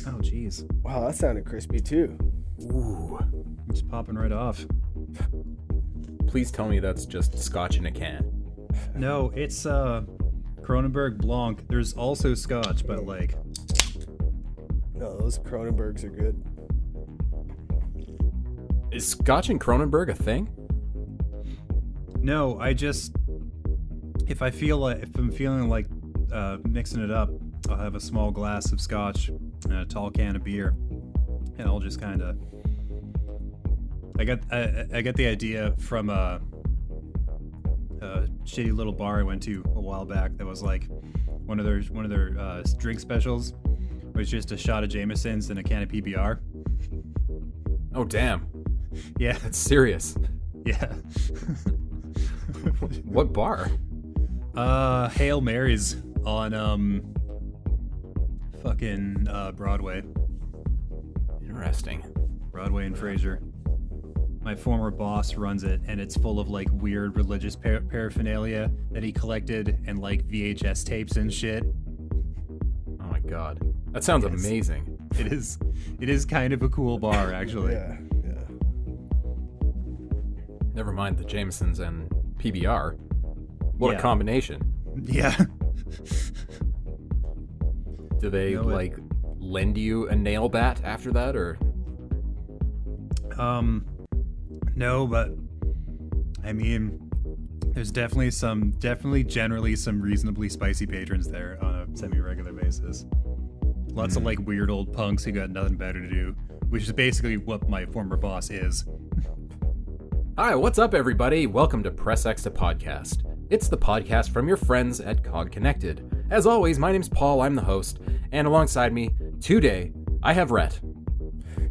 Oh, jeez. Wow, that sounded crispy too. Ooh. Just popping right off. Please tell me that's just scotch in a can. No, it's Kronenberg Blanc. There's also scotch, but like... No, those Kronenbergs are good. Is scotch and Kronenberg a thing? No, I just... If I'm feeling like mixing it up, I'll have a small glass of scotch and a tall can of beer. And I'll just kind of... I got the idea from a shitty little bar I went to a while back that was like one of their drink specials was just a shot of Jameson's and a can of PBR. Oh, damn. Yeah. That's serious. Yeah. What bar? Hail Marys on fucking Broadway. Interesting. Broadway and Fraser. My former boss runs it, and it's full of like weird religious paraphernalia that he collected and like VHS tapes and shit. Oh my god. That sounds amazing. It is kind of a cool bar, actually. Yeah. Never mind the Jamesons and PBR. What a combination. Yeah. Do they lend you a nail bat after that, or? No, but I mean, there's generally some reasonably spicy patrons there on a semi-regular basis. Lots of like weird old punks who got nothing better to do, which is basically what my former boss is. Hi, what's up, everybody? Welcome to Press X to Podcast. It's the podcast from your friends at COG Connected. As always, my name's Paul, I'm the host, and alongside me today, I have Rhett.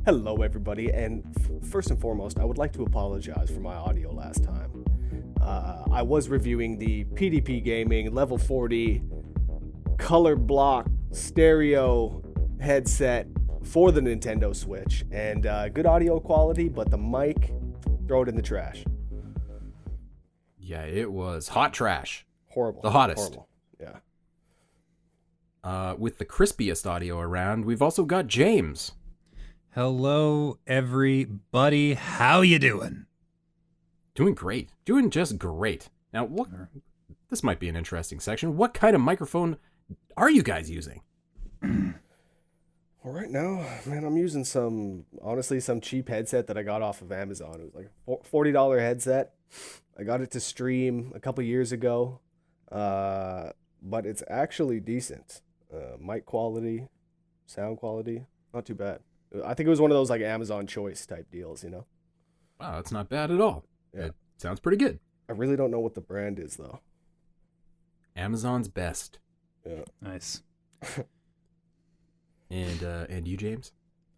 Hello, everybody, and first and foremost, I would like to apologize for my audio last time. I was reviewing the PDP Gaming Level 40 color block stereo headset for the Nintendo Switch, and good audio quality, but the mic, throw it in the trash. Yeah, it was hot trash. Horrible. The hottest. Horrible. Yeah. With the crispiest audio around, we've also got James. Hello, everybody. How you doing? Doing great. Doing just great. Now, this might be an interesting section. What kind of microphone are you guys using? Well, right now, man, I'm using some cheap headset that I got off of Amazon. It was like a $40 headset. I got it to stream a couple years ago, but it's actually decent. Mic quality, sound quality, not too bad. I think it was one of those like Amazon Choice type deals, you know? Wow, that's not bad at all. Yeah. It sounds pretty good. I really don't know what the brand is, though. Amazon's best. Yeah. Nice. And you, James?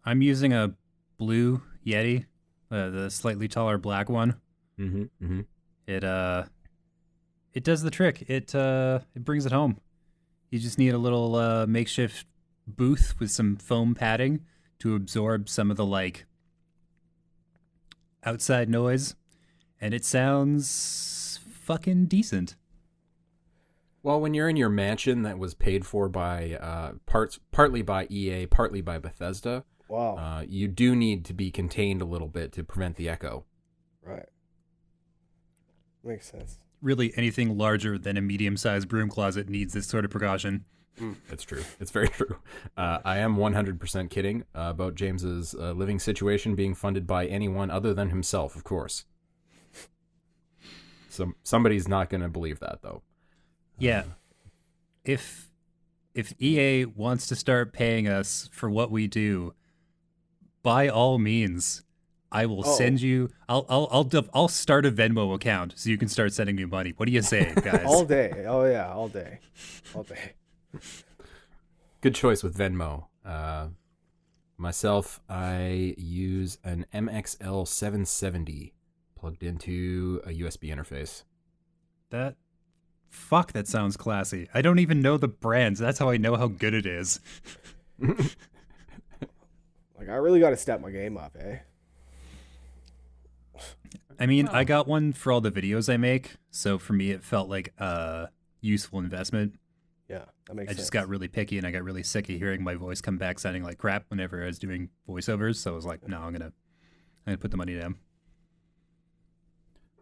I'm using a blue Yeti, the slightly taller black one. Mm-hmm. It does the trick. It brings it home. You just need a little makeshift booth with some foam padding to absorb some of the like outside noise, and it sounds fucking decent. Well, when you're in your mansion that was paid for by partly by EA, partly by Bethesda, Wow. You do need to be contained a little bit to prevent the echo. Right. Makes sense. Really, anything larger than a medium-sized broom closet needs this sort of precaution. It's true. It's very true. I am 100% kidding about James's living situation being funded by anyone other than himself, of course. Somebody's not going to believe that, though. Yeah. If EA wants to start paying us for what we do, by all means, I will send you. I'll start a Venmo account so you can start sending me money. What do you say, guys? All day. Oh yeah, all day. All day. Good choice with Venmo. Myself, I use an MXL 770 plugged into a USB interface. That sounds classy. I don't even know the brands. That's how I know how good it is. Like, I really got to step my game up, eh? I mean, I got one for all the videos I make, so for me it felt like a useful investment. Yeah, that makes I sense. just got really picky and I got really sick of hearing my voice come back sounding like crap whenever I was doing voiceovers. So I was like, no, I'm gonna put the money down.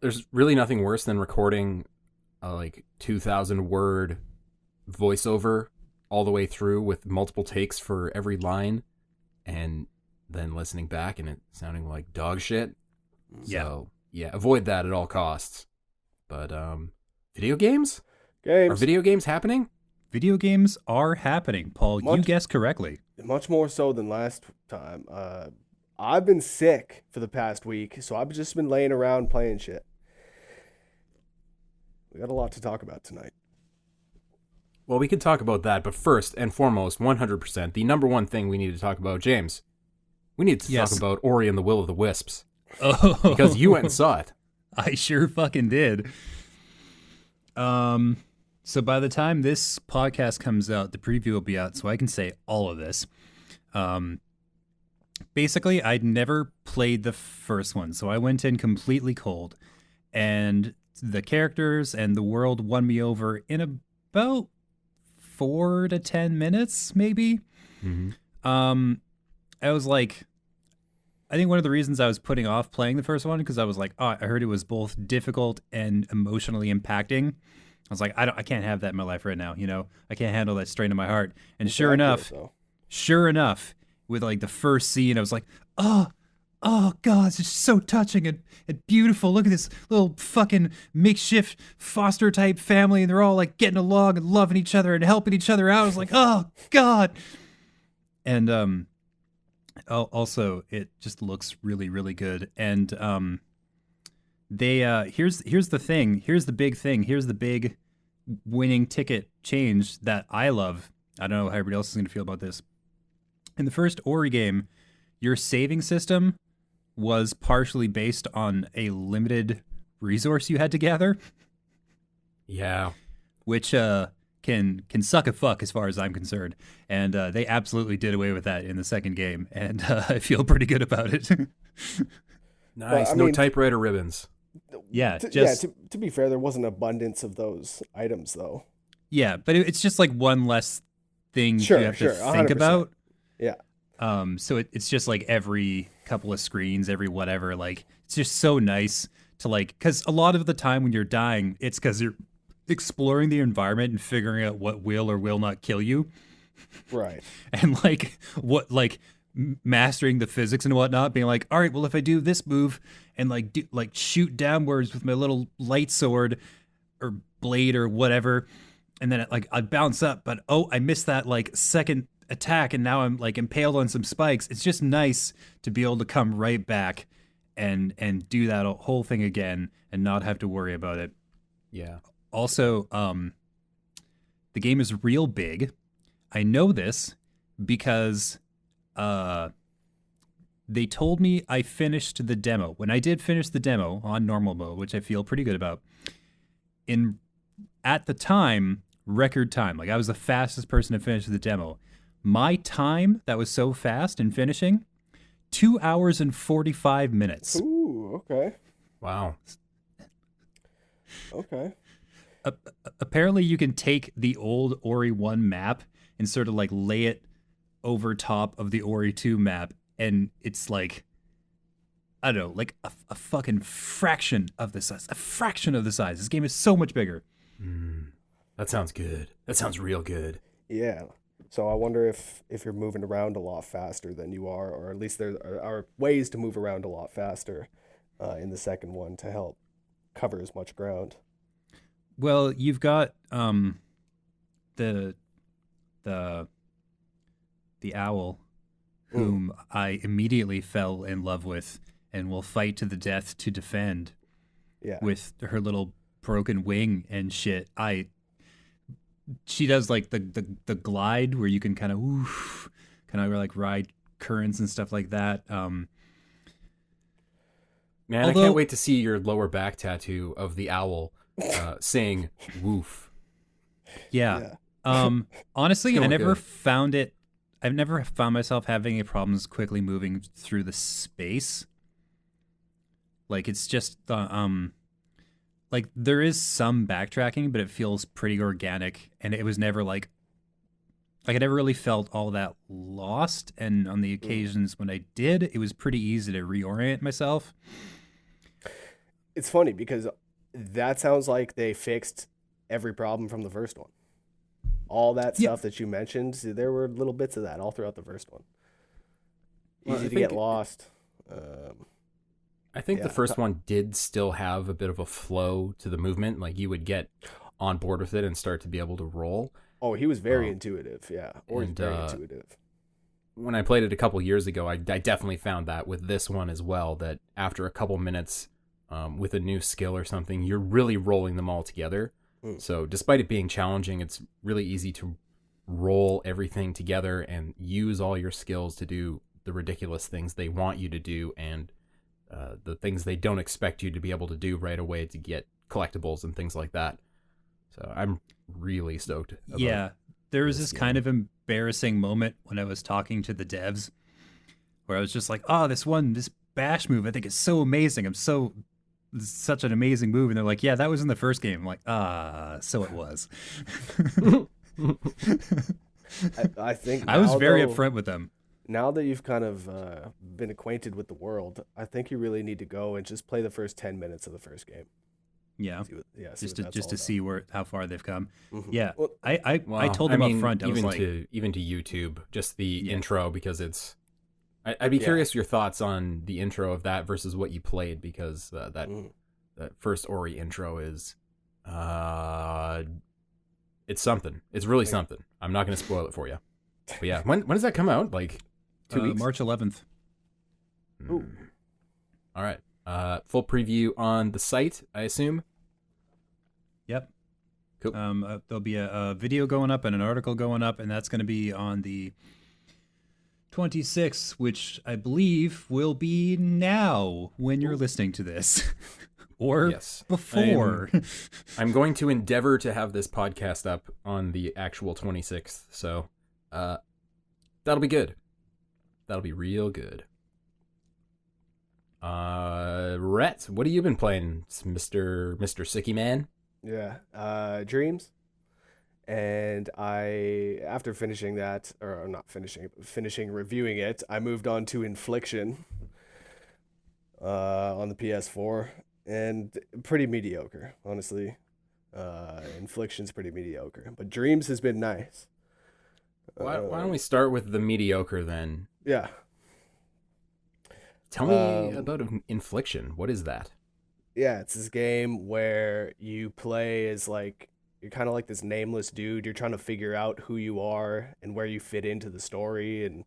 There's really nothing worse than recording a like 2,000 word voiceover all the way through with multiple takes for every line, and then listening back and it sounding like dog shit. Yeah. So yeah, avoid that at all costs. But video games? Games. Are video games happening? Video games are happening, Paul. You guessed correctly. Much more so than last time. I've been sick for the past week, so I've just been laying around playing shit. We got a lot to talk about tonight. Well, we could talk about that, but first and foremost, 100%, the number one thing we need to talk about, James, we need to talk about Ori and the Will of the Wisps. Oh, Because you went and saw it. I sure fucking did. So by the time this podcast comes out, the preview will be out, so I can say all of this. Basically, I'd never played the first one, so I went in completely cold, and the characters and the world won me over in about 4 to 10 minutes, maybe. Mm-hmm. I was like, I think one of the reasons I was putting off playing the first one because I was like, oh, I heard it was both difficult and emotionally impacting. I was like, I can't have that in my life right now. You know, I can't handle that strain in my heart. And It's sure accurate, enough, with like the first scene, I was like, oh God, it's just so touching and beautiful. Look at this little fucking makeshift foster type family, and they're all like getting along and loving each other and helping each other out. I was like, oh God. And also it just looks really, really good. And they here's the thing. Here's the big thing. Here's the big winning ticket change that I love. I don't know how everybody else is going to feel about this. In the first Ori game, your saving system was partially based on a limited resource you had to gather. Yeah. Which can suck a fuck as far as I'm concerned. And they absolutely did away with that in the second game, and I feel pretty good about it. Nice. I No mean, typewriter ribbons. To be fair, there wasn't abundance of those items, though. Yeah, but it's just like one less thing Sure, you have to think 100%. about. Yeah. So it's just like every couple of screens, every whatever, like it's just so nice to like, because a lot of the time when you're dying, it's because you're exploring the environment and figuring out what will or will not kill you. Right. And like what, like mastering the physics and whatnot, being like, all right, well, if I do this move and like shoot downwards with my little light sword or blade or whatever, and then I bounce up, but I missed that like second attack and now I'm like impaled on some spikes. It's just nice to be able to come right back and do that whole thing again and not have to worry about it. Yeah. Also, the game is real big. I know this because they told me I finished the demo. When I did finish the demo on normal mode, which I feel pretty good about, at the time, record time. Like I was the fastest person to finish the demo. My time that was so fast in finishing, 2 hours and 45 minutes. Ooh, okay. Wow. Okay. Apparently you can take the old Ori 1 map and sort of like lay it over top of the Ori 2 map, and it's like, I don't know, like a fucking fraction of the size. A fraction of the size. This game is so much bigger. That sounds good. That sounds real good. Yeah. So I wonder if you're moving around a lot faster than you are, or at least there are ways to move around a lot faster in the second one to help cover as much ground. Well, you've got the owl, whom I immediately fell in love with and will fight to the death to defend. Yeah. With her little broken wing and shit. She does like the glide where you can kind of like ride currents and stuff like that. Man, I can't wait to see your lower back tattoo of the owl saying "woof." Yeah. Honestly, I've never found myself having any problems quickly moving through the space. Like it's just like there is some backtracking, but it feels pretty organic, and it was never like I never really felt all that lost. And on the occasions when I did, it was pretty easy to reorient myself. It's funny because that sounds like they fixed every problem from the first one. All that stuff that you mentioned, there were little bits of that all throughout the first one. Easy to get lost. I think the first one did still have a bit of a flow to the movement. Like you would get on board with it and start to be able to roll. Oh, he was very intuitive. Yeah, or he's very intuitive. When I played it a couple years ago, I definitely found that with this one as well, that after a couple minutes with a new skill or something, you're really rolling them all together. So despite it being challenging, it's really easy to roll everything together and use all your skills to do the ridiculous things they want you to do and the things they don't expect you to be able to do right away to get collectibles and things like that. So I'm really stoked about there was this kind of embarrassing moment when I was talking to the devs where I was just like, oh, this bash move I think is so amazing. It's such an amazing move. And they're like, yeah, that was in the first game. I'm like, so it was. I think I was very upfront with them. Now that you've kind of been acquainted with the world, I think you really need to go and just play the first 10 minutes of the first game. Yeah, just to see how far they've come. Mm-hmm. Yeah, well, I told them up front. I was like, even to YouTube, just the intro, because it's. I'd be curious your thoughts on the intro of that versus what you played, because that first Ori intro is, it's something. It's really something. I'm not going to spoil it for you. But yeah, when does that come out? Like 2 weeks? March 11th. Ooh. All right. Full preview on the site, I assume. Yep. Cool. There'll be a video going up and an article going up, and that's going to be on the 26th, which I believe will be now when you're listening to this. Or before. I'm going to endeavor to have this podcast up on the actual 26th, so that'll be good. That'll be real good. Rhett, what have you been playing, Mr. Sicky Man? Yeah, Dreams. And after finishing that, or not finishing reviewing it, I moved on to Infliction on the PS4, and pretty mediocre, honestly. Infliction's pretty mediocre, but Dreams has been nice. Why don't we start with the mediocre then? Yeah. Tell me about Infliction. What is that? Yeah, it's this game where you play as you're kind of like this nameless dude. You're trying to figure out who you are and where you fit into the story. And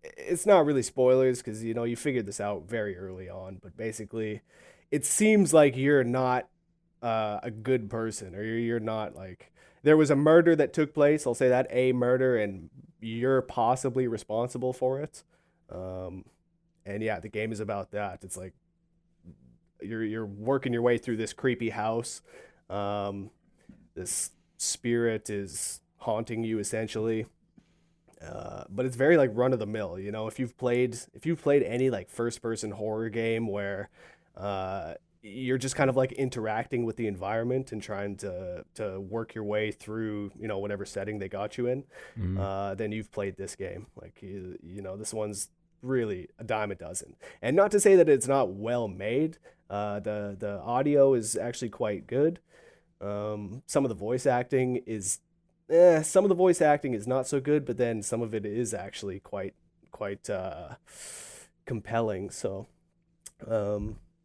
it's not really spoilers because, you figured this out very early on. But basically, it seems like you're not a good person, or you're not there was a murder that took place. I'll say that, a murder, and you're possibly responsible for it. And yeah, the game is about that. It's like you're working your way through this creepy house. This spirit is haunting you essentially. But it's very run of the mill, if you've played any first person horror game where you're just kind of interacting with the environment and trying to work your way through, whatever setting they got you in, then you've played this game. This one's really a dime a dozen. And not to say that it's not well made. The audio is actually quite good. Some of the voice acting is not so good, but then some of it is actually quite compelling. So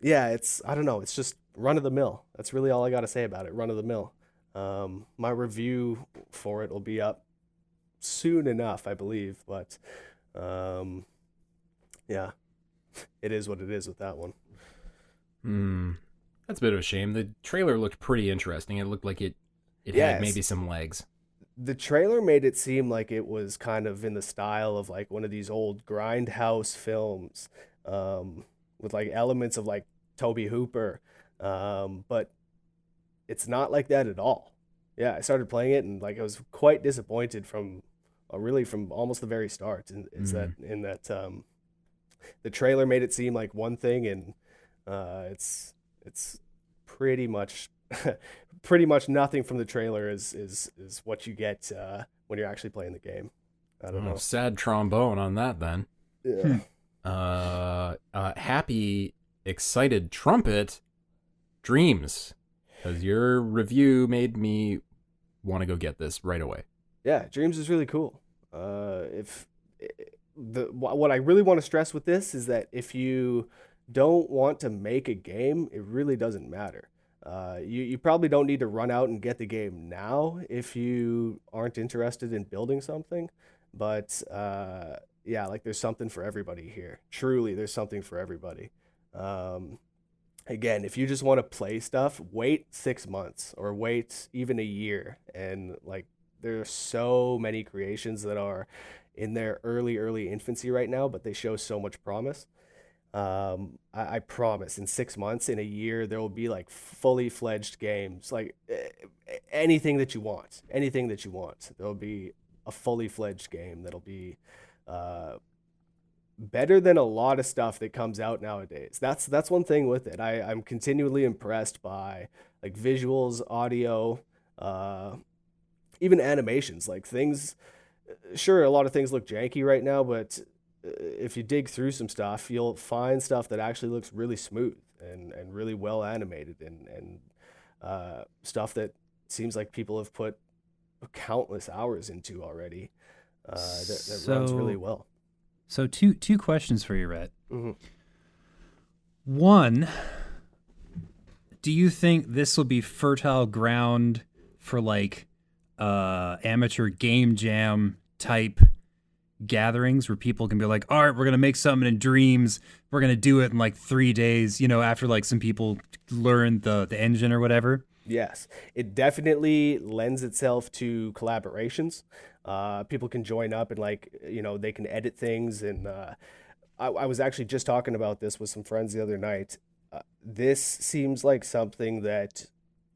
yeah, I don't know, it's just run of the mill. That's really all I got to say about it. Run of the mill. My review for it will be up soon enough, I believe, but yeah, it is what it is with that one. That's a bit of a shame. The trailer looked pretty interesting. It looked like it had maybe some legs. The trailer made it seem like it was kind of in the style of one of these old grindhouse films, with elements of Tobe Hooper, but it's not like that at all. Yeah, I started playing it and I was quite disappointed from almost the very start. And the trailer made it seem like one thing, and It's pretty much pretty much nothing from the trailer is what you get when you're actually playing the game. I don't know. Sad trombone on that then. Yeah. Happy, excited trumpet, Dreams, because your review made me want to go get this right away. Yeah, Dreams is really cool. What I really want to stress with this is that if you don't want to make a game, it really doesn't matter. You probably don't need to run out and get the game now if you aren't interested in building something. But yeah, like there's something for everybody here. Truly, there's something for everybody. Again, if you just want to play stuff, wait 6 months or wait even a year. And like, there are so many creations that are in their early infancy right now, but they show so much promise. I promise in 6 months, in a year, there will be like fully fledged games, like anything that you want, There'll be a fully fledged game that'll be better than a lot of stuff that comes out nowadays. That's one thing with it. I'm continually impressed by like visuals, audio, even animations, like things. Sure, a lot of things look janky right now, but if you dig through some stuff, you'll find stuff that actually looks really smooth and really well animated and stuff that seems like people have put countless hours into already. That runs really well. So two questions for you, Rhett. Mm-hmm. One, do you think this will be fertile ground for like amateur game jam type gatherings where people can be like, all right, we're going to make something in Dreams. We're going to do it in like 3 days, after like some people learn the engine or whatever? Yes, it definitely lends itself to collaborations. People can join up and they can edit things. And I was actually just talking about this with some friends the other night. This seems like something that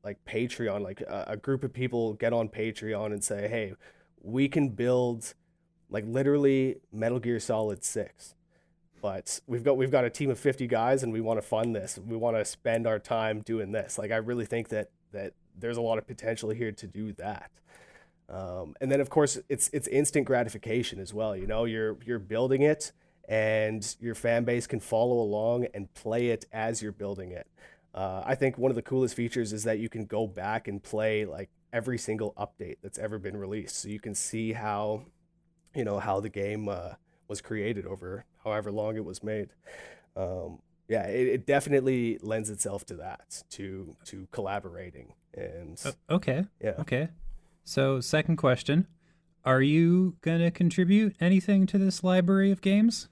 like Patreon, like a group of people get on Patreon and say, hey, we can build like literally Metal Gear Solid 6. But we've got a team of 50 guys and we want to fund this. We want to spend our time doing this. Like I really think that there's a lot of potential here to do that. And then of course it's instant gratification as well. You're building it and your fan base can follow along and play it as you're building it. I think one of the coolest features is that you can go back and play like every single update that's ever been released. So you can see how the game was created over however long it was made. Yeah, it definitely lends itself to that, to collaborating. And okay. Yeah. Okay. So second question, are you going to contribute anything to this library of games?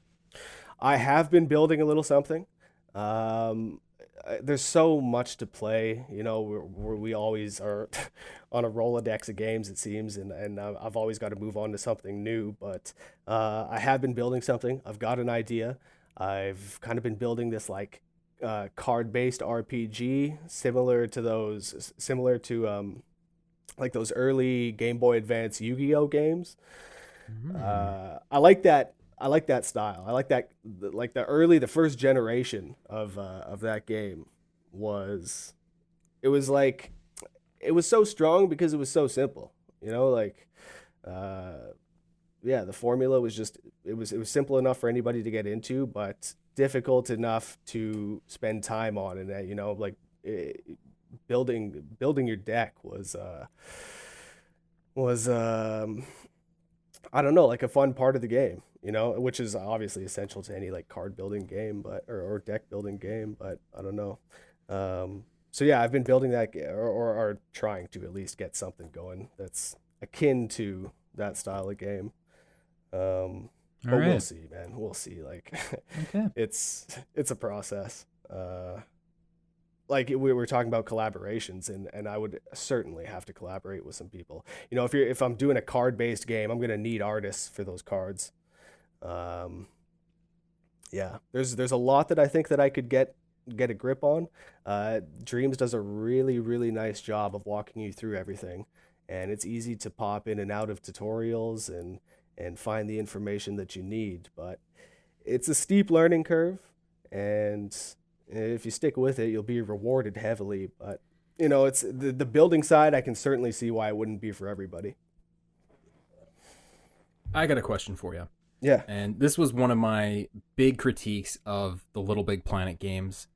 I have been building a little something. There's so much to play, we always are on a Rolodex of games, it seems, and I've always got to move on to something new, but I have been building something. I've got an idea. I've kind of been building this like card-based RPG similar to like those early Game Boy Advance Yu-Gi-Oh games. I like that style. I like that, like the first generation of that game it was so strong because it was so simple, yeah, the formula was just, it was simple enough for anybody to get into, but difficult enough to spend time on. And that, building your deck was I don't know, like a fun part of the game, which is obviously essential to any like card building game, or deck building game, but I don't know. So yeah, I've been building that or trying to at least get something going that's akin to that style of game. But right. We'll see, man. We'll see. Like, Okay. it's a process. Like we were talking about collaborations, and I would certainly have to collaborate with some people. If I'm doing a card-based game, I'm gonna need artists for those cards. Yeah, there's a lot that I think that I could get a grip on. Dreams does a really, really nice job of walking you through everything, and it's easy to pop in and out of tutorials and find the information that you need. But it's a steep learning curve, and If you stick with it, you'll be rewarded heavily. But you know, it's the building side. I can certainly see why it wouldn't be for everybody. I got a question for you. Yeah. And this was one of my big critiques of the Little Big Planet games.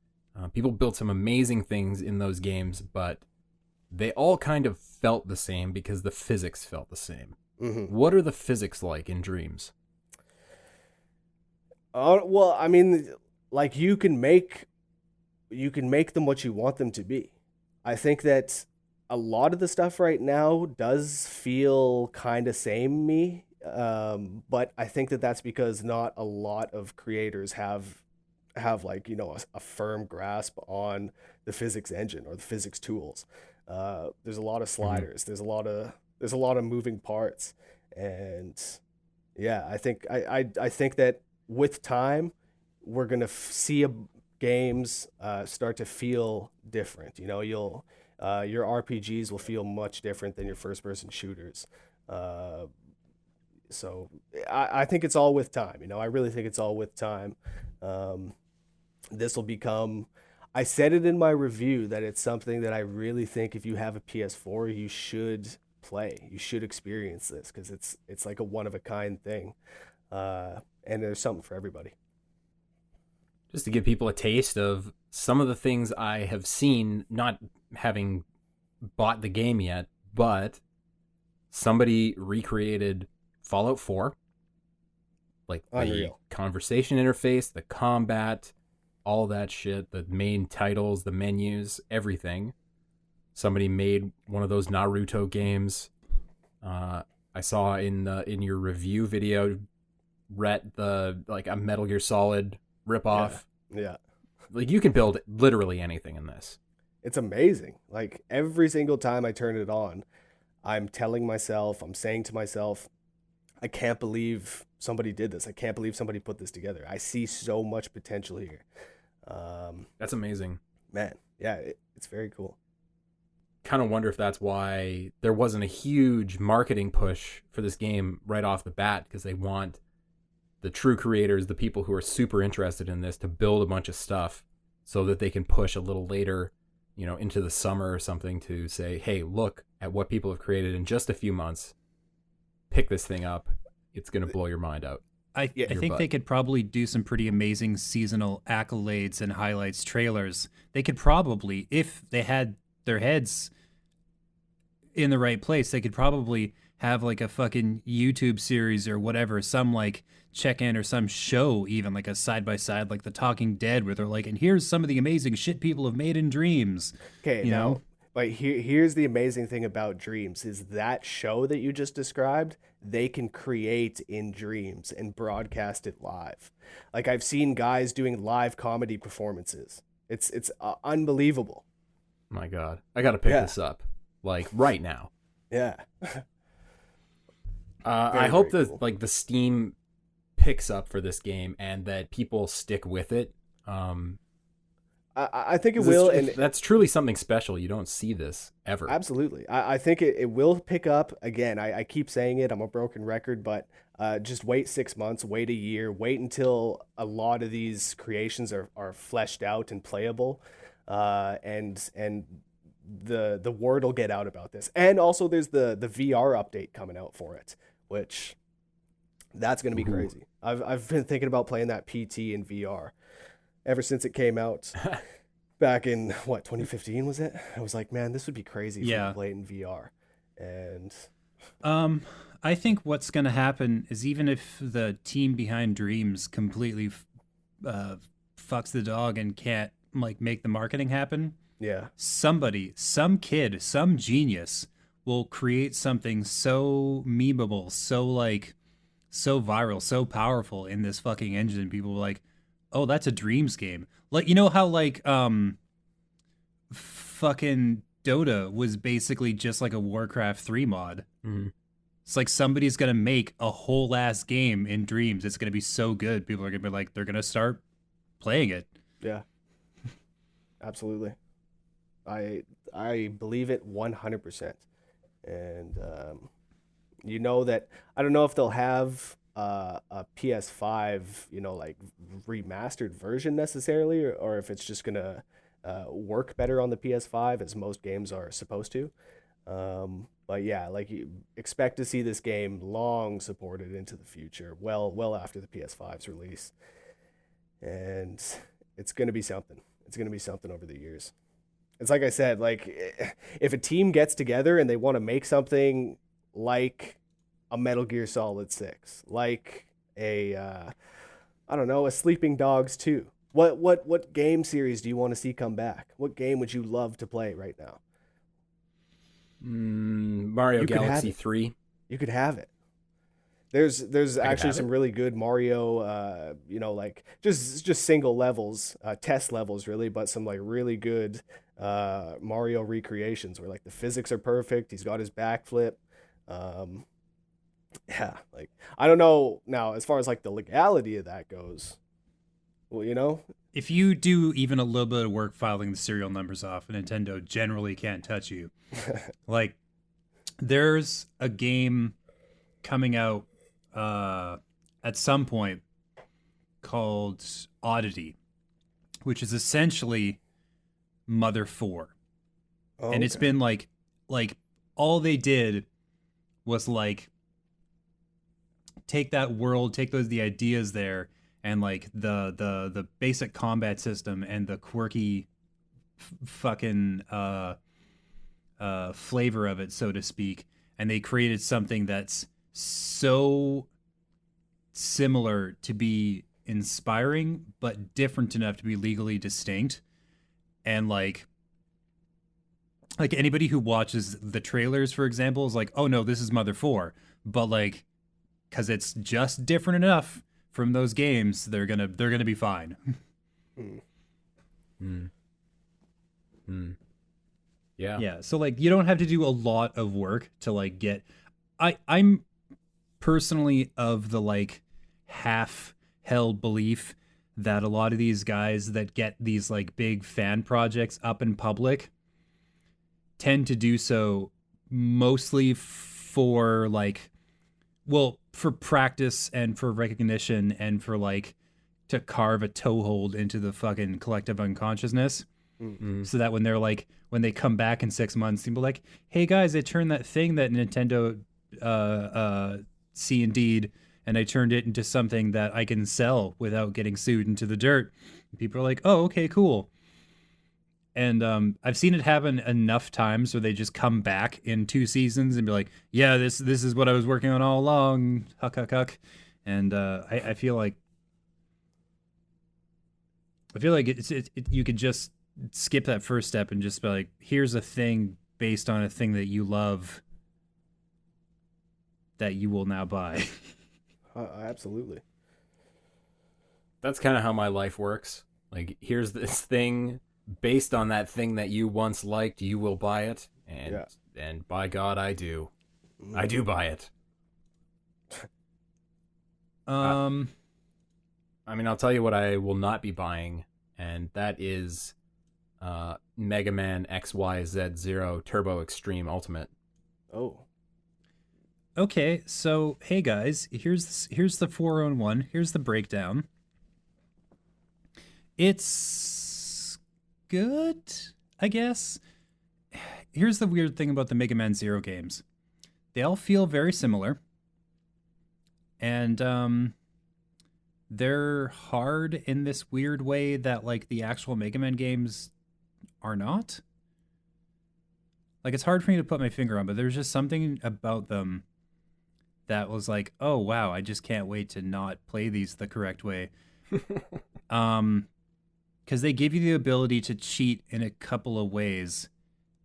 People built some amazing things in those games, but they all kind of felt the same because the physics felt the same. Mm-hmm. What are the physics like in Dreams? Well, I mean, like you can make them what you want them to be. I think that a lot of the stuff right now does feel kind of samey, but I think that that's because not a lot of creators have like, you know, a firm grasp on the physics engine or the physics tools. There's a lot of sliders. There's a lot of moving parts, and yeah, I think I think that with time, we're gonna see games start to feel different. You know, your RPGs will feel much different than your first-person shooters. So I think it's all with time. You know, I really think it's all with time. This will become. I said it in my review that it's something that I really think if you have a PS4, you should play. You should experience this because it's like a one of a kind thing, and there's something for everybody. Just to give people a taste of some of the things I have seen, not having bought the game yet, but somebody recreated Fallout 4, like Unreal. the conversation interface, the combat, all that shit, the main titles, the menus, everything. Somebody made one of those Naruto games. I saw in your review video, Rhett, like a Metal Gear Solid ripoff. Yeah. Like you can build literally anything in this. It's amazing. Like every single time I turn it on, I'm saying to myself, I can't believe somebody did this. I can't believe somebody put this together. I see so much potential here. That's amazing. Man, yeah, it's very cool. Kind of wonder if that's why there wasn't a huge marketing push for this game right off the bat, because they want the true creators, the people who are super interested in this, to build a bunch of stuff so that they can push a little later, you know, into the summer or something to say, hey, look at what people have created in just a few months. Pick this thing up. It's going to blow your mind out. I think they could probably do some pretty amazing seasonal accolades and highlights trailers. They could probably, if they had their heads in the right place, they could probably have like a fucking YouTube series or whatever, some like check-in or some show, even like a side-by-side, like The Talking Dead, where they're like, and here's some of the amazing shit people have made in Dreams. Okay, you know? Like here's the amazing thing about Dreams is that show that you just described, they can create in Dreams and broadcast it live. Like I've seen guys doing live comedy performances. It's unbelievable. My God, I got to pick this up like right now. Yeah. I hope that cool. like the Steam picks up for this game and that people stick with it. I think it will, and that's truly something special. You don't see this ever. Absolutely. I think it will pick up. Again, I keep saying it. I'm a broken record, but just wait 6 months, wait a year, wait until a lot of these creations are fleshed out and playable, and the word will get out about this. And also, there's the VR update coming out for it, which that's going to be crazy. I've been thinking about playing that PT in VR ever since it came out back in 2015 was it? I was like, man, this would be crazy if we play it in VR. And I think what's going to happen is even if the team behind Dreams completely fucks the dog and can't like make the marketing happen, somebody, some kid, some genius will create something so memeable, so viral, so powerful in this fucking engine. People will like, oh, that's a Dreams game. Like, you know how like fucking Dota was basically just like a Warcraft 3 mod. Mm-hmm. It's like somebody's gonna make a whole ass game in Dreams. It's gonna be so good. People are gonna be like, they're gonna start playing it. Yeah, absolutely. I believe it 100%. And you know that I don't know if they'll have a PS5, like remastered version necessarily, or if it's just gonna work better on the PS5 as most games are supposed to. But yeah, like you expect to see this game long supported into the future, well after the PS5's release, and it's gonna be something. It's gonna be something over the years. It's like I said, like if a team gets together and they want to make something like a Metal Gear Solid 6, like a I don't know, a Sleeping Dogs 2. What game series do you want to see come back? What game would you love to play right now? Mario Galaxy 3. You could have it. There's actually some really good Mario, like just single levels, test levels really, but some like really good Mario recreations where like the physics are perfect. He's got his backflip. Yeah, like I don't know now as far as like the legality of that goes. Well, If you do even a little bit of work filing the serial numbers off, Nintendo generally can't touch you. Like, there's a game coming out at some point called Oddity, which is essentially Mother 4. Oh, and it's been like all they did was like take that world, take the ideas there, and like the basic combat system and the quirky fucking flavor of it, so to speak, and they created something that's so similar to be inspiring but different enough to be legally distinct. And like anybody who watches the trailers, for example, is like, oh no, this is Mother 4. But like, because it's just different enough from those games, they're gonna be fine. Yeah. So like, you don't have to do a lot of work to like get. I'm personally of the like half held belief that a lot of these guys that get these like big fan projects up in public tend to do so mostly for like, well, for practice and for recognition and for like to carve a toehold into the fucking collective unconsciousness. Mm-hmm. So that when they're like, when they come back in 6 months, people are like, hey guys, I turned that thing that Nintendo C&D'd and I turned it into something that I can sell without getting sued into the dirt. And people are like, oh, okay, cool. And I've seen it happen enough times where they just come back in 2 seasons and be like, yeah, this is what I was working on all along. Huck, huck, huck. And I feel like you could just skip that first step and just be like, here's a thing based on a thing that you love that you will now buy. Absolutely. That's kind of how my life works. Like, here's this thing based on that thing that you once liked, you will buy it, and by God, I do. I do buy it. I mean, I'll tell you what I will not be buying, and that is Mega Man XYZ Zero Turbo Extreme Ultimate. Oh. Okay, so hey guys, here's the 4-on-1. Here's the breakdown. It's good, I guess. Here's the weird thing about the Mega Man Zero games. They all feel very similar. And they're hard in this weird way that like the actual Mega Man games are not. Like, it's hard for me to put my finger on, but there's just something about them that was like, oh wow, I just can't wait to not play these the correct way. Because they give you the ability to cheat in a couple of ways,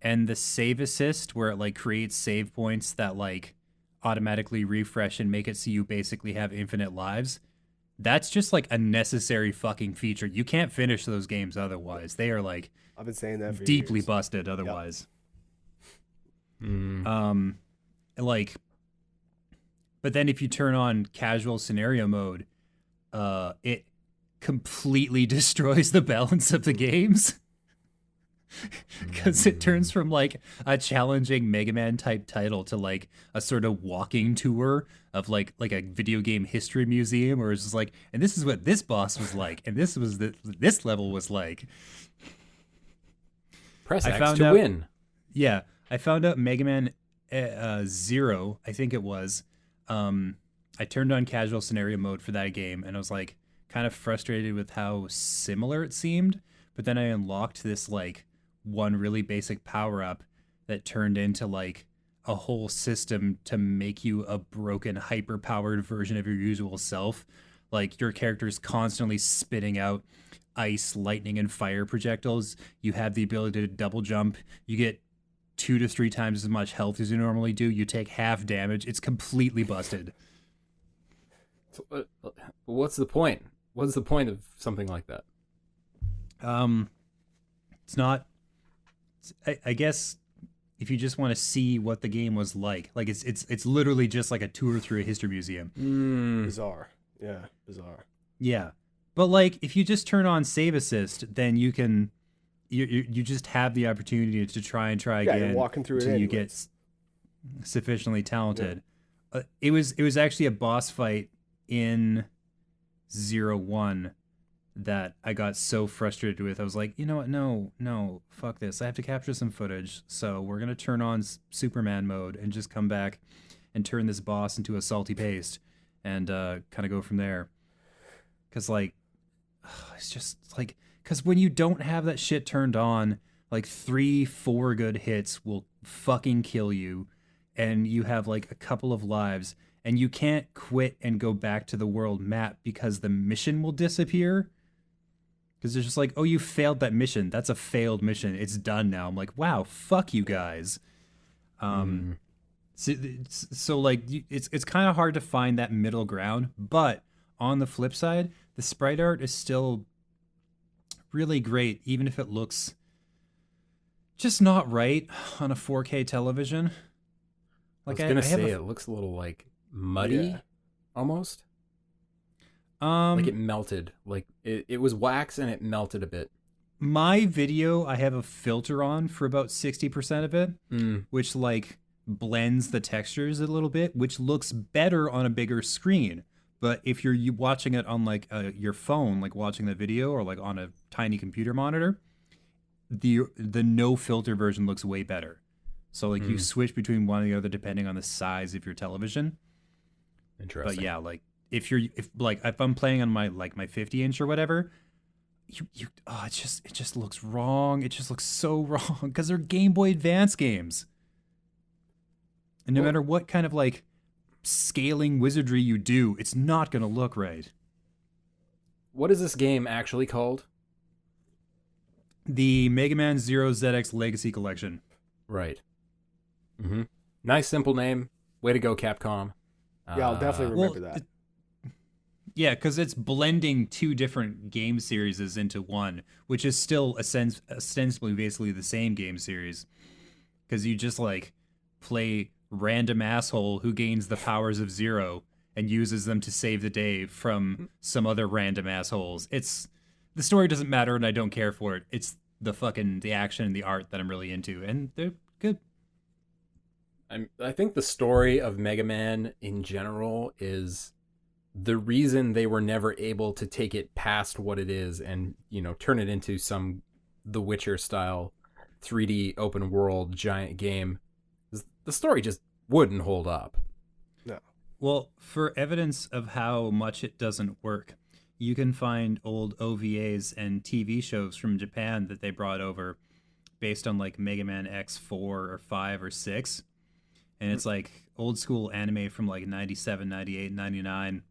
and the save assist, where it like creates save points that like automatically refresh and make it so you basically have infinite lives. That's just like a necessary fucking feature. You can't finish those games otherwise. They are like, I've been saying that for deeply years. busted otherwise. Mm. Like, but then if you turn on casual scenario mode, it completely destroys the balance of the games. Because it turns from like a challenging Mega Man type title to like a sort of walking tour of like a video game history museum, where it's just like, and this is what this boss was like, and this was this level was like. Press X to win. Yeah, I found out Mega Man 0, I think it was. I turned on casual scenario mode for that game, and I was like kind of frustrated with how similar it seemed. But then I unlocked this like one really basic power up that turned into like a whole system to make you a broken, hyper powered version of your usual self. Like your character's constantly spitting out ice, lightning, and fire projectiles. You have the ability to double jump. You get 2 to 3 times as much health as you normally do. You take half damage. It's completely busted. So, what's the point? What's the point of something like that? It's not. I guess if you just want to see what the game was like it's literally just like a tour through a history museum. Bizarre. Yeah, bizarre. Yeah, but like if you just turn on save assist, then you can. You just have the opportunity to try again. You're walking through it until you anyways. get sufficiently talented. Yeah. It was actually a boss fight in 01 that I got so frustrated with. I was like, you know what? No, fuck this. I have to capture some footage. So we're gonna turn on Superman mode and just come back and turn this boss into a salty paste and kind of go from there. Because like, it's just like. Because when you don't have that shit turned on, like 3-4 good hits will fucking kill you, and you have like a couple of lives, and you can't quit and go back to the world map because the mission will disappear. Because it's just like, oh, you failed that mission. That's a failed mission. It's done now. I'm like, wow, fuck you guys. So like, it's kind of hard to find that middle ground. But on the flip side, the sprite art is still really great, even if it looks just not right on a 4K television. Like I was gonna say, it looks a little like muddy, almost. Like it melted. Like it was wax and it melted a bit. My video, I have a filter on for about 60% of it, which like blends the textures a little bit, which looks better on a bigger screen. But if you're watching it on like your phone, like watching the video, or like on a tiny computer monitor, the no filter version looks way better. So like you switch between one and the other depending on the size of your television. Interesting. But yeah, like if I'm playing on my 50-inch or whatever, it just looks wrong. It just looks so wrong because they're Game Boy Advance games. And no matter what kind of like scaling wizardry you do, it's not going to look right. What is this game actually called? The Mega Man Zero ZX Legacy Collection. Right. Mm-hmm. Nice simple name. Way to go, Capcom. Yeah, I'll definitely remember that. Yeah, because it's blending 2 different game series into one, which is still ostensibly basically the same game series. Because you just like play random asshole who gains the powers of Zero and uses them to save the day from some other random assholes. The story doesn't matter and I don't care for it. It's the action and the art that I'm really into, and they're good. I think the story of Mega Man in general is the reason they were never able to take it past what it is and, turn it into some The Witcher style 3D open world giant game. The story just wouldn't hold up. No. Well, for evidence of how much it doesn't work, you can find old OVAs and TV shows from Japan that they brought over based on like Mega Man X4 or 5 or 6. And it's like old school anime from like 97, 98, 99.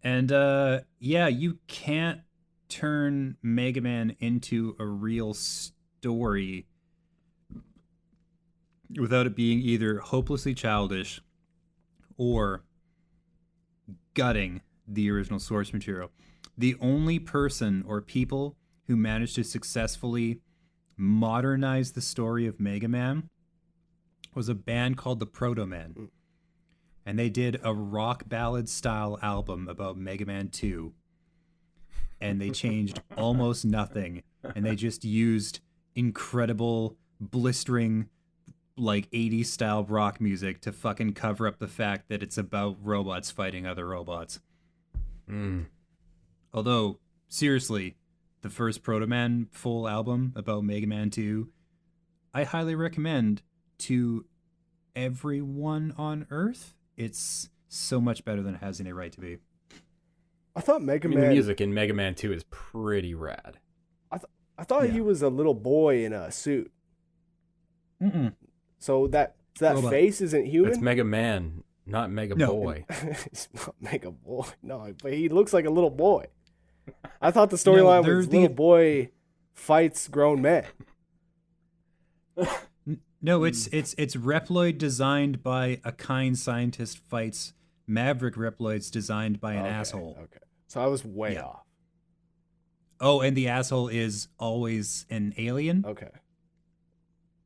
And you can't turn Mega Man into a real story without it being either hopelessly childish or gutting the original source material. The only person or people who managed to successfully modernize the story of Mega Man was a band called the Proto Men. And they did a rock ballad style album about Mega Man 2. And they changed almost nothing. And they just used incredible, blistering, like 80s style rock music to fucking cover up the fact that it's about robots fighting other robots. Although, seriously, the first Proto Man full album about Mega Man 2, I highly recommend to everyone on Earth. It's so much better than it has any right to be. I thought Mega Man. The music in Mega Man 2 is pretty rad. I thought he was a little boy in a suit. Mm-mm. So that Robot. face isn't human. It's Mega Man, not Mega No. Boy. It's not Mega Boy. No, but he looks like a little boy. I thought the storyline was little boy fights grown men. No, it's Reploid designed by a kind scientist fights Maverick Reploids designed by an asshole. Okay. So I was way off. Oh, and the asshole is always an alien? Okay.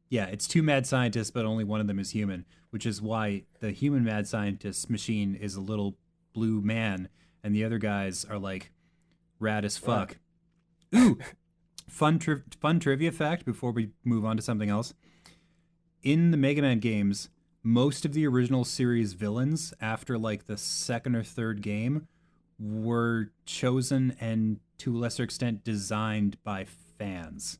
Yeah, it's two mad scientists, but only one of them is human, which is why the human mad scientist machine is a little blue man, and the other guys are like rad as fuck. Ooh, fun trivia fact before we move on to something else. In the Mega Man games, most of the original series villains, after like the second or third game, were chosen and to a lesser extent designed by fans.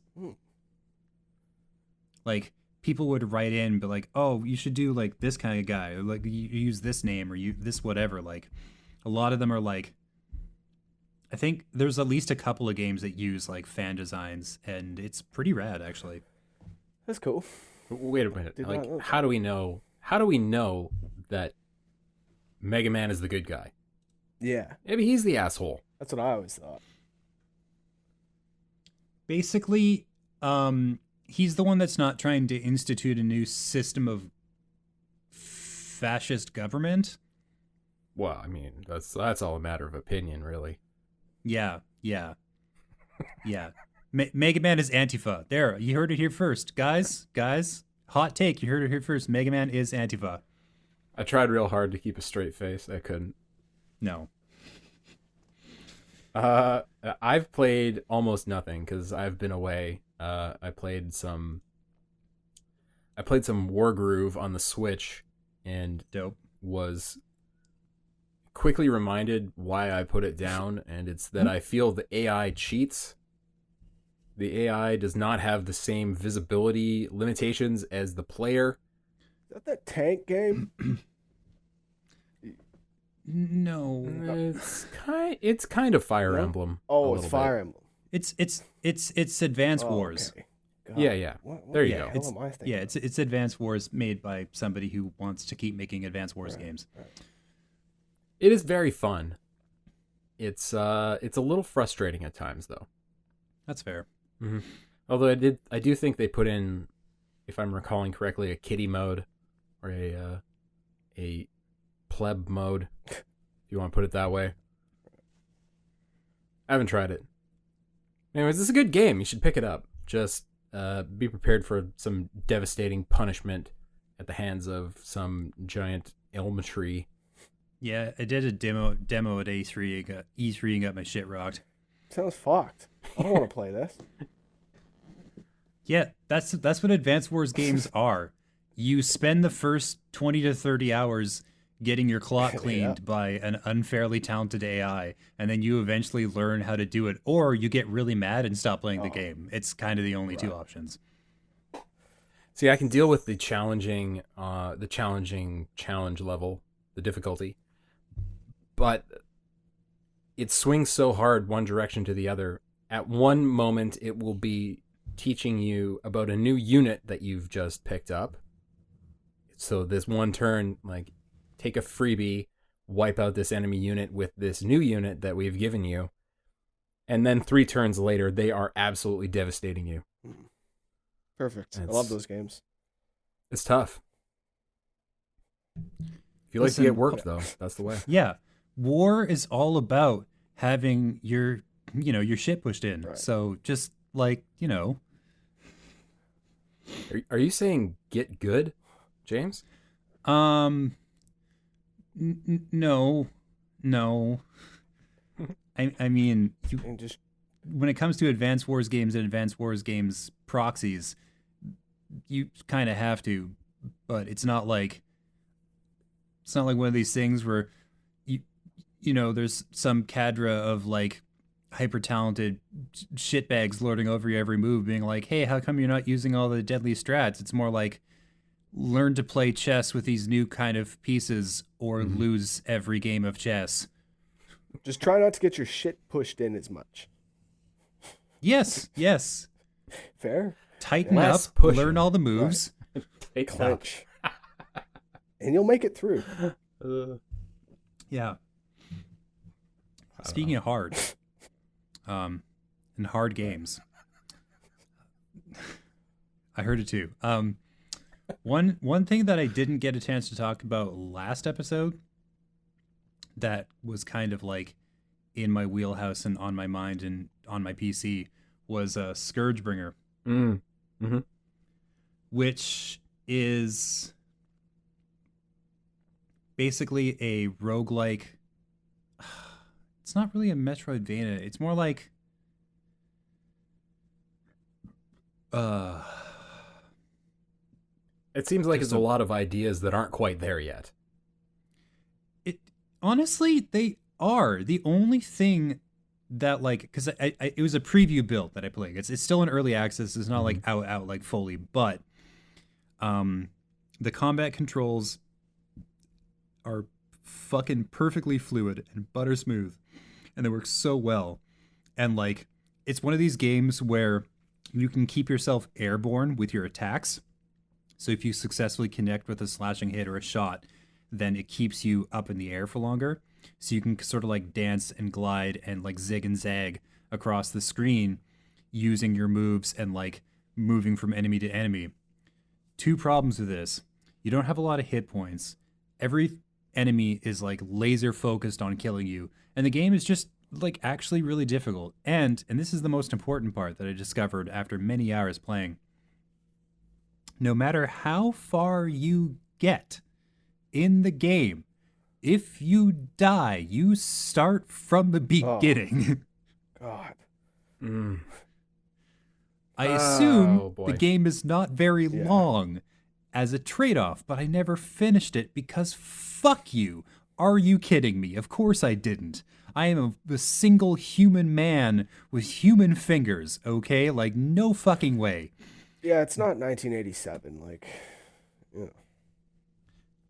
Like, people would write in, but like, oh, you should do like this kind of guy, or like you use this name or you this whatever. Like, a lot of them are like, I think there's at least a couple of games that use like fan designs, and it's pretty rad actually. That's cool. Wait a minute. Like, how do we know? How do we know that Mega Man is the good guy? Yeah, Maybe he's the asshole. that's what I always thought. Basically, he's the one that's not trying to institute a new system of fascist government. Well, I mean, that's all a matter of opinion, really. Yeah. Mega Man is Antifa. There, you heard it here first, guys. Hot take, you heard it here first. Mega Man is Antifa. I tried real hard to keep a straight face. I couldn't. No. I've played almost nothing because I've been away. I played some Wargroove on the Switch and Dope. was quickly reminded why I put it down, and it's that I feel the AI cheats. The AI does not have the same visibility limitations as the player. Is that tank game? No. It's kind of Fire Emblem. Oh, it's Fire Emblem. It's Advance Wars. Okay. God. Yeah. What There you the go. hell am I thinking? Yeah, it's Advance Wars made by somebody who wants to keep making Advance Wars games. Right. It is very fun. It's a little frustrating at times, though. That's fair. Mm-hmm. Although I do think they put in, if I'm recalling correctly, a kiddie mode or a pleb mode, if you want to put it that way. I haven't tried it. Anyways, this is a good game. You should pick it up. Just be prepared for some devastating punishment at the hands of some giant elm tree. Yeah, I did a demo at E3 and got my shit rocked. Sounds fucked. I don't want to play this. Yeah, that's what Advance Wars games are. You spend the first 20 to 30 hours getting your clock cleaned by an unfairly talented AI, and then you eventually learn how to do it, or you get really mad and stop playing the game. It's kind of the only two options. See, I can deal with the challenging challenge level, the difficulty, but it swings so hard one direction to the other. At one moment, it will be teaching you about a new unit that you've just picked up. So this one turn, like, take a freebie, wipe out this enemy unit with this new unit that we've given you, and then 3 turns later, they are absolutely devastating you. Perfect. I love those games. It's tough. If you like to get worked, though, that's the way. Yeah. War is all about having your shit pushed in. Right. So just like, Are you saying get good, James? No. I mean, And just when it comes to Advanced Wars games and Advanced Wars games proxies, you kind of have to, but it's not like one of these things where there's some cadre of like hyper talented shitbags lording over your every move, being like, "Hey, how come you're not using all the deadly strats?" It's more like, learn to play chess with these new kind of pieces, or lose every game of chess. Just try not to get your shit pushed in as much. Yes. Fair. Tighten Less up, pushing. learn all the moves. Take Clench. And you'll make it through. Yeah. Speaking of hard, and hard games, I heard it too. One thing that I didn't get a chance to talk about last episode that was kind of like in my wheelhouse and on my mind and on my PC was Scourgebringer, which is basically a roguelike. It's not really a Metroidvania. It's more like It seems like Just it's a lot of ideas that aren't quite there yet. it honestly, they are. The only thing that, like, because it was a preview build that I played. It's still in early access. It's not like out like fully, but the combat controls are fucking perfectly fluid and butter smooth, and they work so well. And like, it's one of these games where you can keep yourself airborne with your attacks. So if you successfully connect with a slashing hit or a shot, then it keeps you up in the air for longer. So you can sort of like dance and glide and like zig and zag across the screen using your moves and like moving from enemy to enemy. Two problems with this. You don't have a lot of hit points. Every enemy is like laser focused on killing you. And the game is just like actually really difficult. And this is the most important part that I discovered after many hours playing. No matter how far you get in the game, if you die, you start from the beginning. God. I assume boy. the game is not very long as a trade-off, but I never finished it because fuck you. Are you kidding me? Of course I didn't. I am a single human man with human fingers, okay? Like, no fucking way. Yeah, it's not 1987. Like, yeah.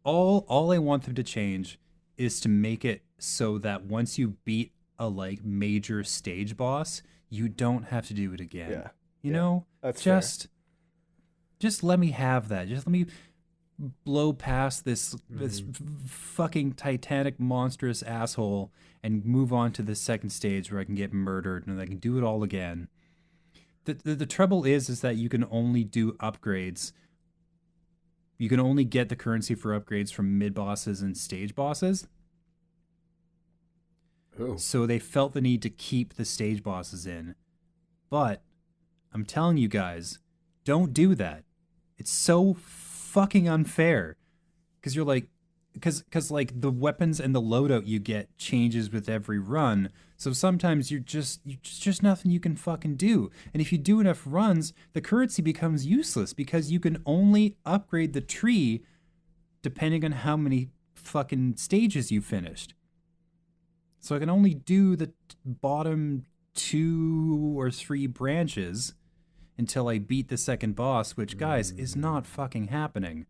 All I want them to change is to make it so that once you beat a like major stage boss, you don't have to do it again. Yeah. You know? That's just let me have that. Just let me blow past this fucking titanic monstrous asshole and move on to the second stage where I can get murdered and I can do it all again. The trouble is that you can only do upgrades. You can only get the currency for upgrades from mid bosses and stage bosses. Ooh. So they felt the need to keep the stage bosses in. But I'm telling you guys, don't do that. It's so fucking unfair. Because you're like, because like the weapons and the loadout you get changes with every run. So sometimes you're just nothing you can fucking do. And if you do enough runs, the currency becomes useless because you can only upgrade the tree depending on how many fucking stages you finished. So I can only do the bottom 2 or 3 branches until I beat the second boss, which, guys, is not fucking happening.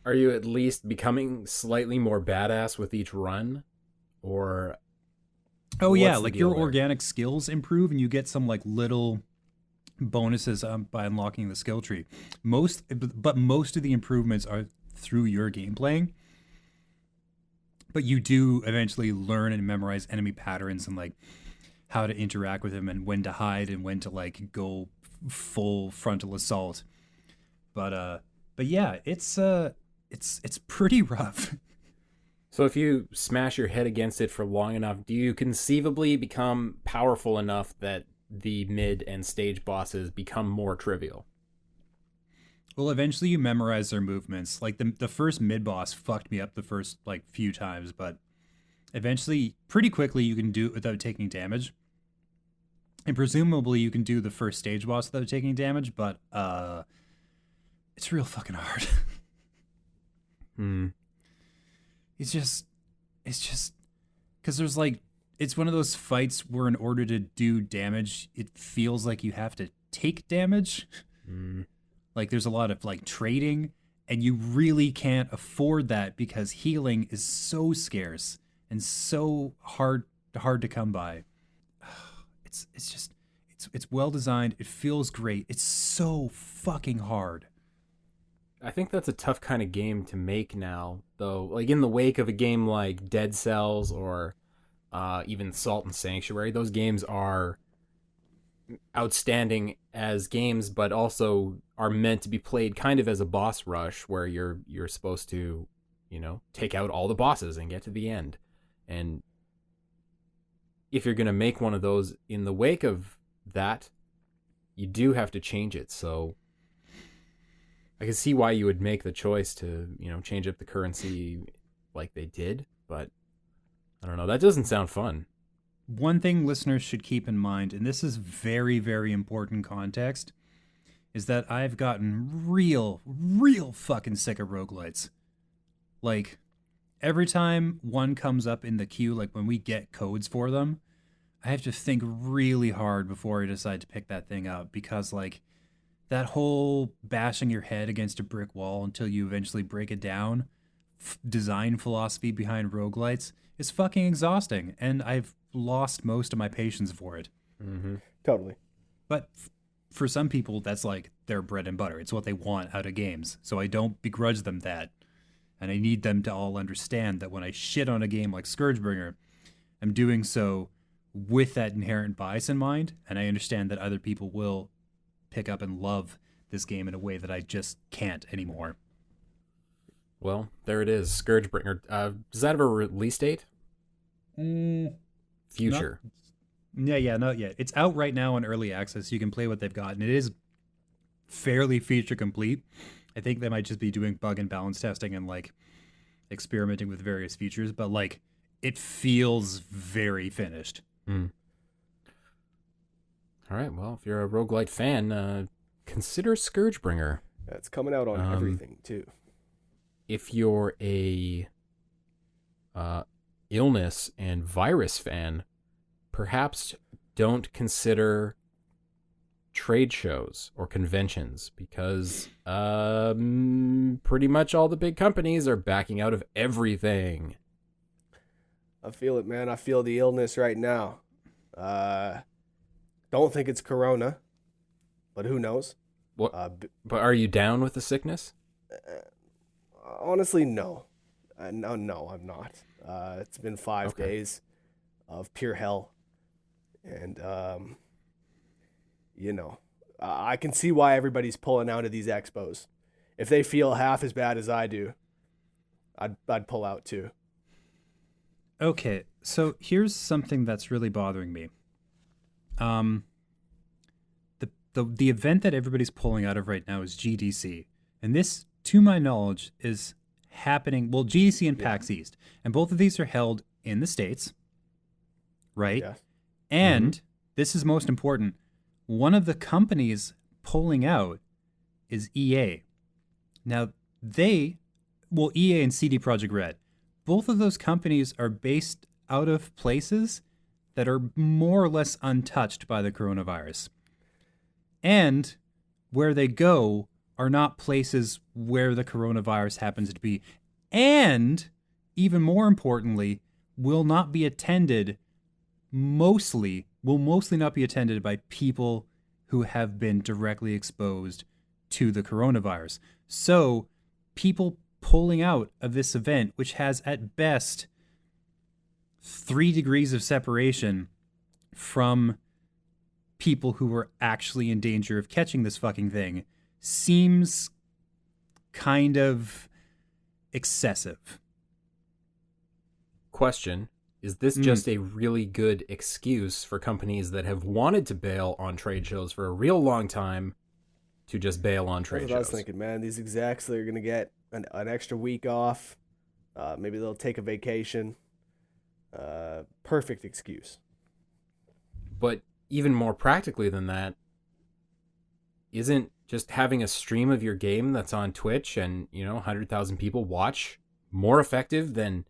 Are you at least becoming slightly more badass with each run? Or oh yeah, what's the like deal your there? organic skills improve and you get some like little bonuses by unlocking the skill tree. Most of the improvements are through your game playing. But you do eventually learn and memorize enemy patterns and like how to interact with them and when to hide and when to like go full frontal assault. But yeah, it's pretty rough. So if you smash your head against it for long enough, do you conceivably become powerful enough that the mid and stage bosses become more trivial? Well, eventually you memorize their movements. Like the first mid boss fucked me up the first like few times, but eventually, pretty quickly, you can do it without taking damage. And presumably you can do the first stage boss without taking damage, but it's real fucking hard. It's just because there's like, it's one of those fights where in order to do damage, it feels like you have to take damage. Like there's a lot of like trading, and you really can't afford that because healing is so scarce and so hard to come by. It's well designed. It feels great. It's so fucking hard. I think that's a tough kind of game to make now, though. Like in the wake of a game like Dead Cells or even Salt and Sanctuary, those games are outstanding as games, but also are meant to be played kind of as a boss rush, where you're supposed to, take out all the bosses and get to the end. And if you're going to make one of those in the wake of that, you do have to change it. So I can see why you would make the choice to, change up the currency like they did, but I don't know. That doesn't sound fun. One thing listeners should keep in mind, and this is very, very important context, is that I've gotten real fucking sick of roguelites. Like, every time one comes up in the queue, like when we get codes for them, I have to think really hard before I decide to pick that thing up, because like that whole bashing your head against a brick wall until you eventually break it down design philosophy behind roguelites is fucking exhausting, and I've lost most of my patience for it. Totally. But for some people, that's like their bread and butter. It's what they want out of games. So I don't begrudge them that. And I need them to all understand that when I shit on a game like Scourgebringer, I'm doing so with that inherent bias in mind, and I understand that other people will pick up and love this game in a way that I just can't anymore. Well, there it is, Scourgebringer. Does that have a release date? Future. Not yet. It's out right now in early access. You can play what they've got, and it is fairly feature complete. I think they might just be doing bug and balance testing and like experimenting with various features, but like it feels very finished. All right. Well, if you're a roguelite fan, consider Scourgebringer. It's coming out on everything too. If you're a illness and virus fan, perhaps don't consider trade shows or conventions, because pretty much all the big companies are backing out of everything. I feel it, man. I feel the illness right now. Don't think it's corona, but who knows? What? But are you down with the sickness? Honestly, no. No, I'm not. It's been 5 days of pure hell. And, I can see why everybody's pulling out of these expos. If they feel half as bad as I do, I'd pull out too. Okay, so here's something that's really bothering me. The event that everybody's pulling out of right now is GDC. And this, to my knowledge, is happening, well, GDC and PAX East. And both of these are held in the States, right? Yeah. And this is most important. One of the companies pulling out is EA. Now, EA and CD Projekt Red, both of those companies are based out of places that are more or less untouched by the coronavirus. And where they go are not places where the coronavirus happens to be. And, even more importantly, will mostly not be attended by people who have been directly exposed to the coronavirus. So, people pulling out of this event, which has at best 3 degrees of separation from people who were actually in danger of catching this fucking thing, seems kind of excessive. Question: is this just a really good excuse for companies that have wanted to bail on trade shows for a real long time to just bail on trade shows? That's what I was thinking, man. These execs, they're going to get an extra week off. Maybe they'll take a vacation. Perfect excuse. But even more practically than that, isn't just having a stream of your game that's on Twitch and, 100,000 people watch more effective than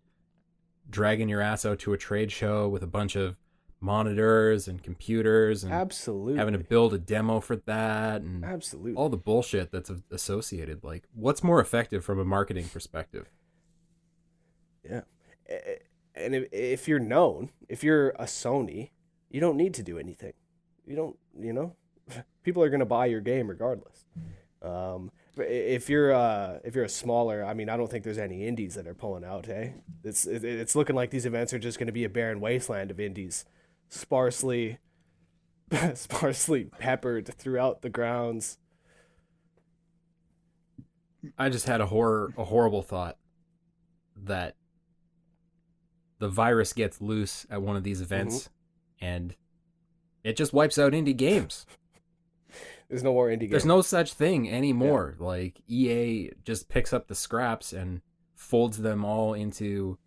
dragging your ass out to a trade show with a bunch of monitors and computers and Absolutely. having to build a demo for that and Absolutely. all the bullshit that's associated? Like, what's more effective from a marketing perspective? Yeah. And if you're known, if you're a Sony, you don't need to do anything. You don't, people are going to buy your game regardless. If you're a smaller, I mean, I don't think there's any indies that are pulling out, hey? It's looking like these events are just going to be a barren wasteland of indies, sparsely peppered throughout the grounds. I just had a horrible thought that the virus gets loose at one of these events and it just wipes out indie games. There's no more indie games. There's no such thing anymore. Yeah. Like, EA just picks up the scraps and folds them all into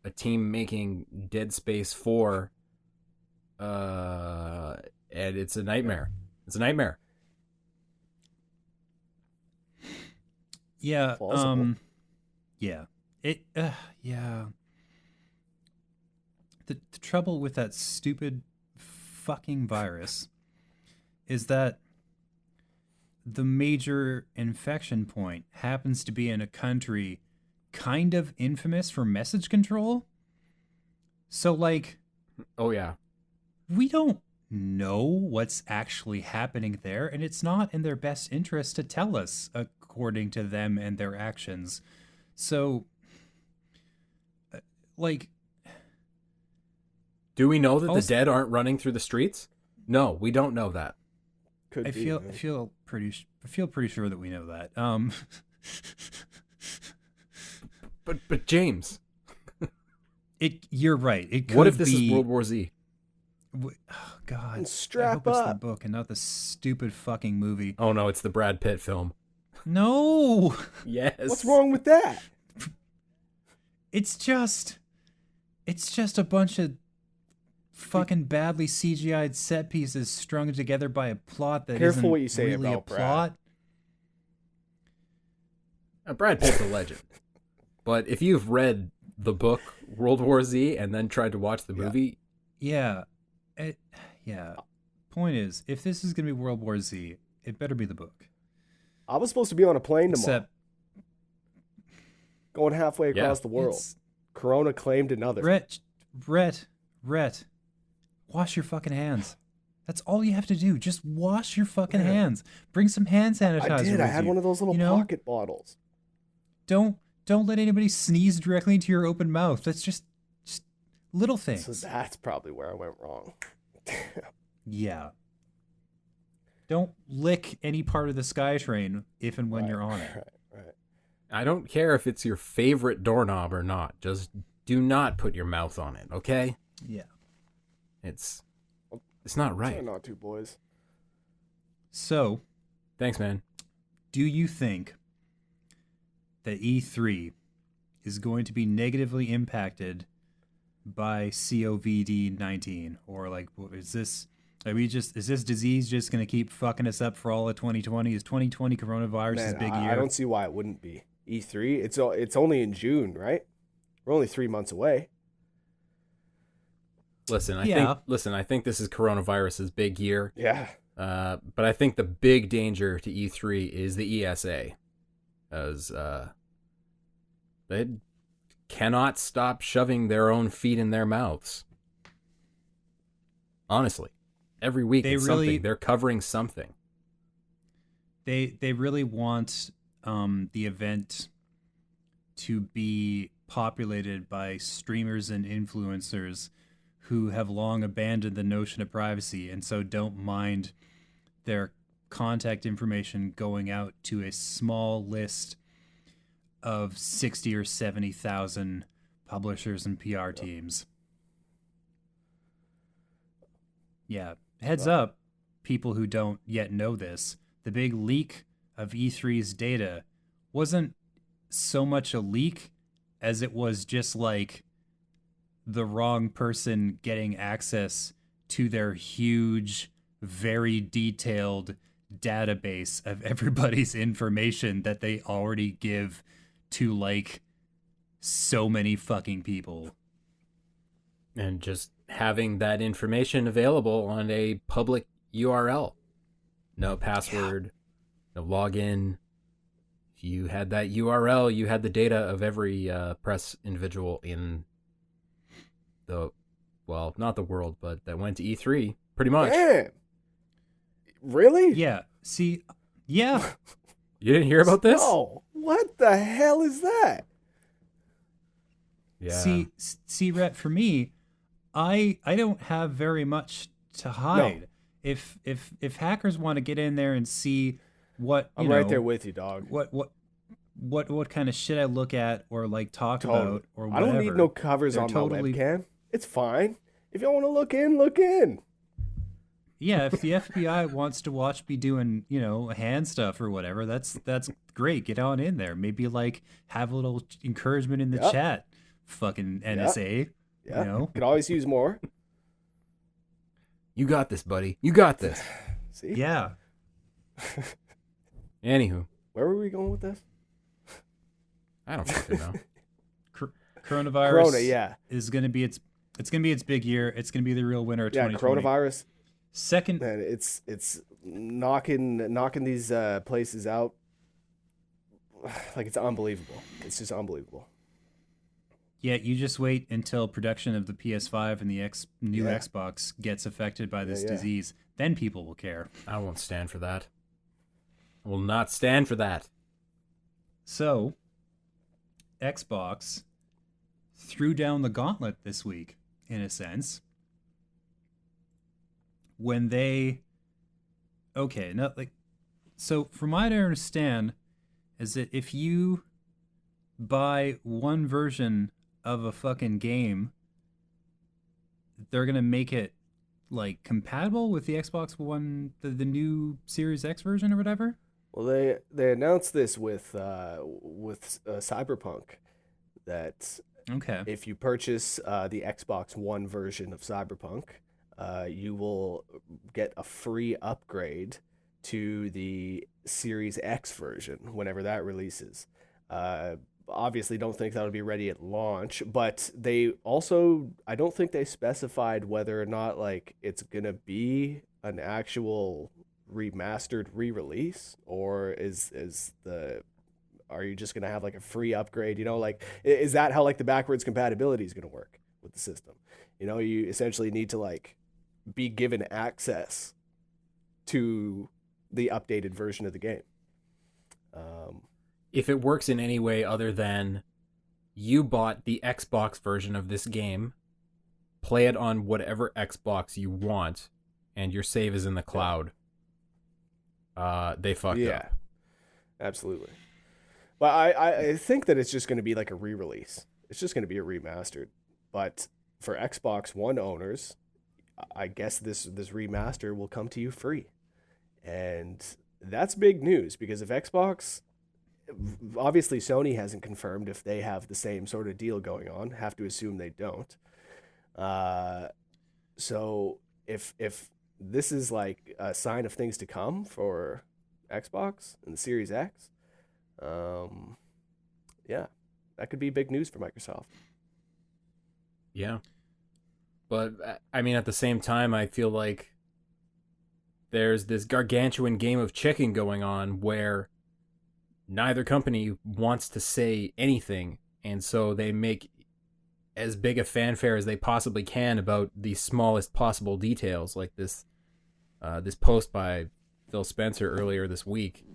a team making Dead Space 4. And it's a nightmare. It's a nightmare. Yeah. Plausible. Yeah. Yeah. The trouble with that stupid fucking virus is that the major infection point happens to be in a country kind of infamous for message control. So, like... Oh, yeah. We don't know what's actually happening there, and it's not in their best interest to tell us, according to them and their actions. So, like... Do we know that the dead aren't running through the streets? No, we don't know that. I feel pretty sure that we know that. But James, you're right. It could what if this be, is World War Z? Oh God! And strap I hope it's the up. book and not the stupid fucking movie. Oh no, it's the Brad Pitt film. No. Yes. What's wrong with that? It's just a bunch of fucking badly CGI'd set pieces strung together by a plot that Careful isn't what you say really about a plot. Brad Pitt's a legend. But if you've read the book World War Z and then tried to watch the movie, yeah. Point is, if this is gonna be World War Z, it better be the book. I was supposed to be on a plane tomorrow. Except going halfway across the world. Corona claimed another. Rhett, wash your fucking hands. That's all you have to do. Just wash your fucking hands. Bring some hand sanitizer. I did. I had one of those little pocket bottles. Don't let anybody sneeze directly into your open mouth. That's just little things. So that's probably where I went wrong. Yeah. Don't lick any part of the SkyTrain if and when you're on it. Right. I don't care if it's your favorite doorknob or not. Just do not put your mouth on it, okay? Yeah. It's not right. Try not to, boys. So, thanks, man. Do you think that E3 is going to be negatively impacted by COVID-19, or like, is this disease just going to keep fucking us up for all of 2020? Is 2020 coronavirus's big year? I don't see why it wouldn't be. E3, it's only in June, right? We're only 3 months away. Listen, I think this is coronavirus's big year. Yeah. But I think the big danger to E3 is the ESA, as they cannot stop shoving their own feet in their mouths. Honestly, every week they're covering something. They really want the event to be populated by streamers and influencers who have long abandoned the notion of privacy and so don't mind their contact information going out to a small list of 60 or 70,000 publishers and PR teams. Yeah, heads up, people who don't yet know this. The big leak of E3's data wasn't so much a leak as it was just like the wrong person getting access to their huge, very detailed database of everybody's information that they already give to like so many fucking people. And just having that information available on a public URL. No password, no login. If you had that URL, you had the data of every press individual in the, well, not the world, but that went to E3, pretty much. Damn. Really? Yeah. See, yeah. You didn't hear about this? No. What the hell is that? Yeah. See, Rhett, for me, I don't have very much to hide. No. If hackers want to get in there and see what I'm right there with you, dog. What kind of shit I look at or like talk about or whatever. I don't need no covers on my webcam. It's fine. If you want to look in, look in. Yeah, if the FBI wants to watch me doing, hand stuff or whatever, that's great. Get on in there. Maybe like have a little encouragement in the chat. Fucking NSA. Yeah. Could always use more. You got this, buddy. You got this. See? Yeah. Anywho. Where were we going with this? I don't fucking know. Coronavirus is going to be it's going to be its big year. It's going to be the real winner of 2020. Coronavirus. Second, man, it's knocking these places out. Like, it's unbelievable. It's just unbelievable. Yeah, you just wait until production of the PS5 and the new Xbox gets affected by this disease. Then people will care. I won't stand for that. I will not stand for that. So, Xbox threw down the gauntlet this week, in a sense. When they... Okay, so from what I understand, is that if you buy one version of a fucking game, they're gonna make it like compatible with the Xbox One, the new Series X version or whatever. Well, they announced this with Cyberpunk, that if you purchase the Xbox One version of Cyberpunk, you will get a free upgrade to the Series X version whenever that releases. Obviously don't think that'll be ready at launch, but they also, I don't think they specified whether or not like it's gonna be an actual remastered re-release, or are you just gonna have like a free upgrade? Like, is that how like the backwards compatibility is gonna work with the system? You essentially need to like be given access to the updated version of the game. If it works in any way other than you bought the Xbox version of this game, play it on whatever Xbox you want, and your save is in the cloud, they fucked up. Absolutely. But I think that it's just going to be like a re-release. It's just going to be a remastered. But for Xbox One owners, I guess this remaster will come to you free. And that's big news, because if Xbox... Obviously, Sony hasn't confirmed if they have the same sort of deal going on. Have to assume they don't. So if this is like a sign of things to come for Xbox and the Series X, that could be big news for Microsoft. Yeah. But, I mean, at the same time, I feel like there's this gargantuan game of chicken going on where neither company wants to say anything, and so they make as big a fanfare as they possibly can about the smallest possible details, like this post by Phil Spencer earlier this week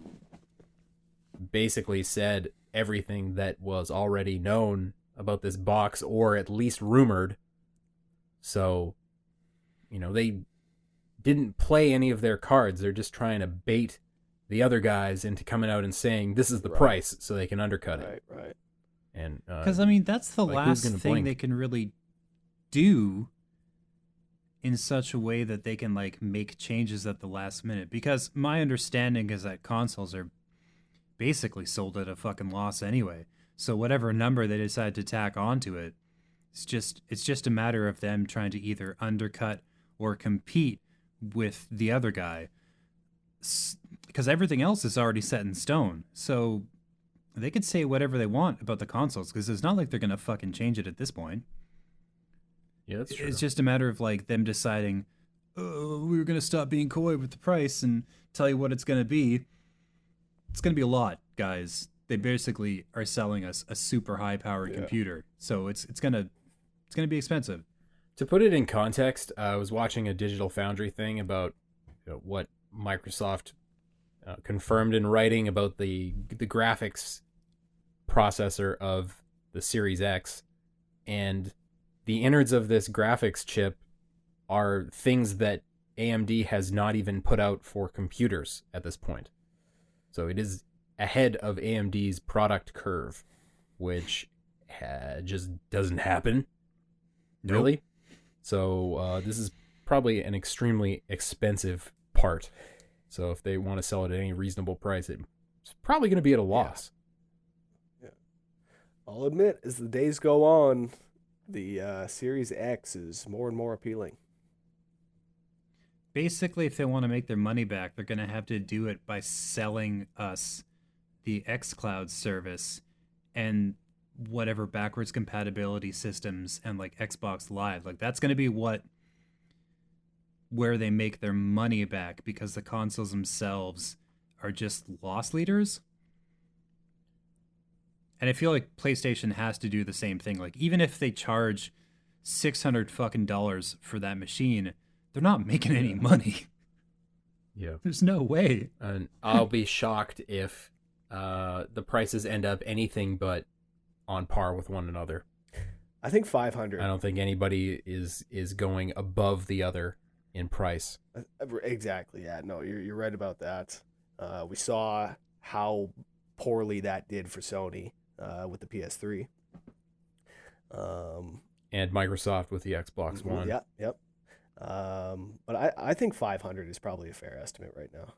basically said everything that was already known about this box, or at least rumored. So, they didn't play any of their cards. They're just trying to bait the other guys into coming out and saying this is the price, so they can undercut it. Right. And because that's the last thing they can really do in such a way that they can like make changes at the last minute. Because my understanding is that consoles are basically sold at a fucking loss anyway. So whatever number they decide to tack onto it, it's just a matter of them trying to either undercut or compete with the other guy, because everything else is already set in stone. So they could say whatever they want about the consoles, because it's not like they're going to fucking change it at this point. Yeah, that's true. It's just a matter of like them deciding, oh, we're going to stop being coy with the price and tell you what it's going to be. It's going to be a lot, guys. They basically are selling us a super high powered computer. So it's going to be expensive. To put it in context, I was watching a Digital Foundry thing about what Microsoft confirmed in writing about the graphics processor of the Series X, and the innards of this graphics chip are things that AMD has not even put out for computers at this point. So it is ahead of AMD's product curve, which just doesn't happen. Nope. Really? So this is probably an extremely expensive part. So if they want to sell it at any reasonable price, it's probably going to be at a loss. Yeah. I'll admit, as the days go on, the Series X is more and more appealing. Basically, if they want to make their money back, they're going to have to do it by selling us the xCloud service and whatever backwards compatibility systems and like Xbox Live. Like that's going to be where they make their money back, because the consoles themselves are just loss leaders. And I feel like PlayStation has to do the same thing. Like even if they charge $600 fucking dollars for that machine, they're not making any money. Yeah. There's no way. And I'll be shocked if the prices end up anything but on par with one another. I think 500. I don't think anybody is going above the other in price. Exactly. Yeah. No, you're right about that. We saw how poorly that did for Sony with the PS3. And Microsoft with the Xbox One. Yeah. Yep. But I think 500 is probably a fair estimate right now.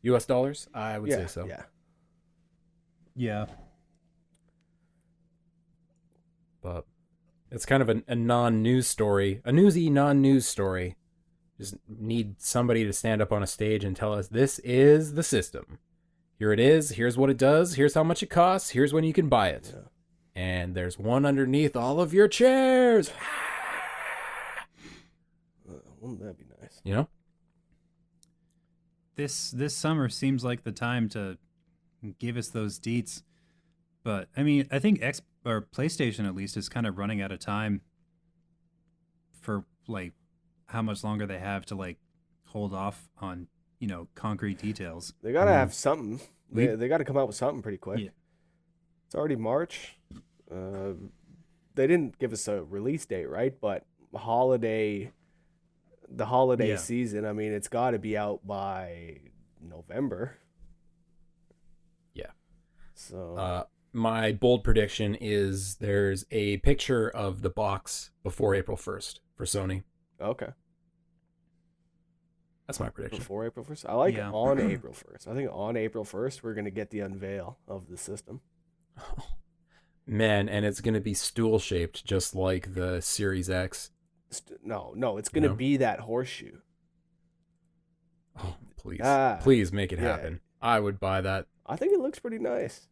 US dollars? I would say so. Yeah. Yeah. But it's kind of a non-news story, a newsy non-news story. Just need somebody to stand up on a stage and tell us this is the system. Here it is. Here's what it does. Here's how much it costs. Here's when you can buy it. Yeah. And there's one underneath all of your chairs. Wouldn't that be nice? You know? This summer seems like the time to give us those deets. But I mean, I think PlayStation at least is kind of running out of time for like how much longer they have to like hold off on, concrete details. They got to have something. They got to come out with something pretty quick. Yeah. It's already March. They didn't give us a release date, right? But the holiday season, I mean, it's got to be out by November. Yeah. So my bold prediction is there's a picture of the box before April 1st for Sony. Okay. That's my prediction. Before April 1st? I like on April 1st. I think on April 1st, we're going to get the unveil of the system. Oh, man, and it's going to be stool-shaped just like the Series X. No, it's going to be that horseshoe. Oh, please. Please make it happen. I would buy that. I think it looks pretty nice.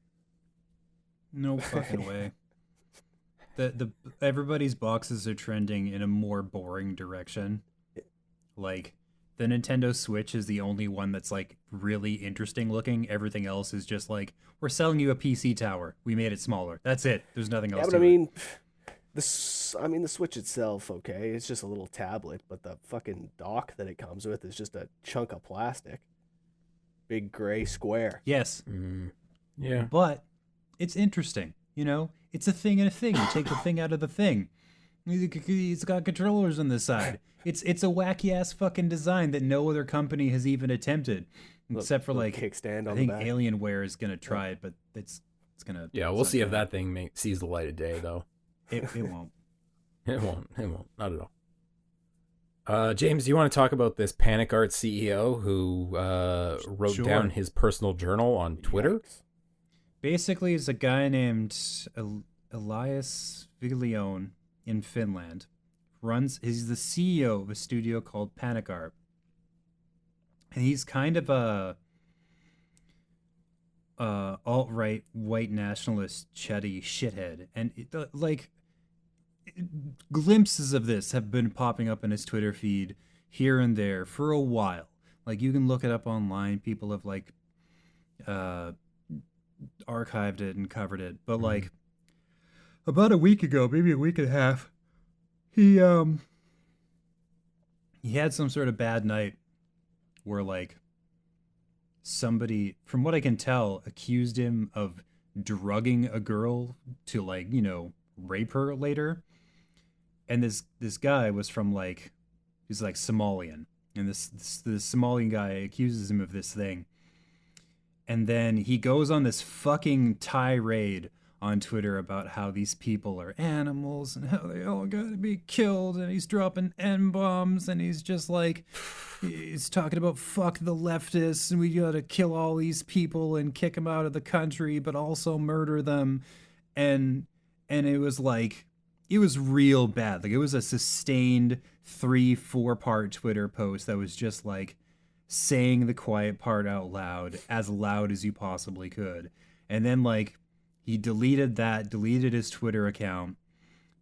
No fucking way. The everybody's boxes are trending in a more boring direction. Like the Nintendo Switch is the only one that's like really interesting looking. Everything else is just like, we're selling you a PC tower. We made it smaller. That's it. There's nothing else. Yeah, but the Switch itself, okay, it's just a little tablet, but the fucking dock that it comes with is just a chunk of plastic. Big gray square. Yes. Yeah. But it's interesting, It's a thing and a thing. You take the thing out of the thing. It's got controllers on the side. It's a wacky ass fucking design that no other company has even attempted, except for like kickstand on I think the back. Alienware is gonna try it, but it's gonna. Yeah, we'll see if that thing sees the light of day though. It won't. It won't. Not at all. James, do you want to talk about this Panic Art CEO who wrote down his personal journal on Twitter? Basically, it's a guy named Elias Viglione in Finland. he's the CEO of a studio called Panic Art. And he's kind of a alt-right white nationalist chetty shithead. And glimpses of this have been popping up in his Twitter feed here and there for a while. Like, you can look it up online. People have like archived it and covered it. But like about a week ago, maybe a week and a half, he had some sort of bad night where like somebody, from what I can tell, accused him of drugging a girl to like, rape her later. And this guy was from like, he's like Somalian, and this Somalian guy accuses him of this thing. And then he goes on this fucking tirade on Twitter about how these people are animals and how they all gotta be killed, and he's dropping N-bombs, and he's just like, he's talking about fuck the leftists, and we gotta kill all these people and kick them out of the country, but also murder them. And it was like, it was real bad. Like, it was a sustained 3-4 part Twitter post that was just like saying the quiet part out loud as you possibly could. And then like he deleted his Twitter account,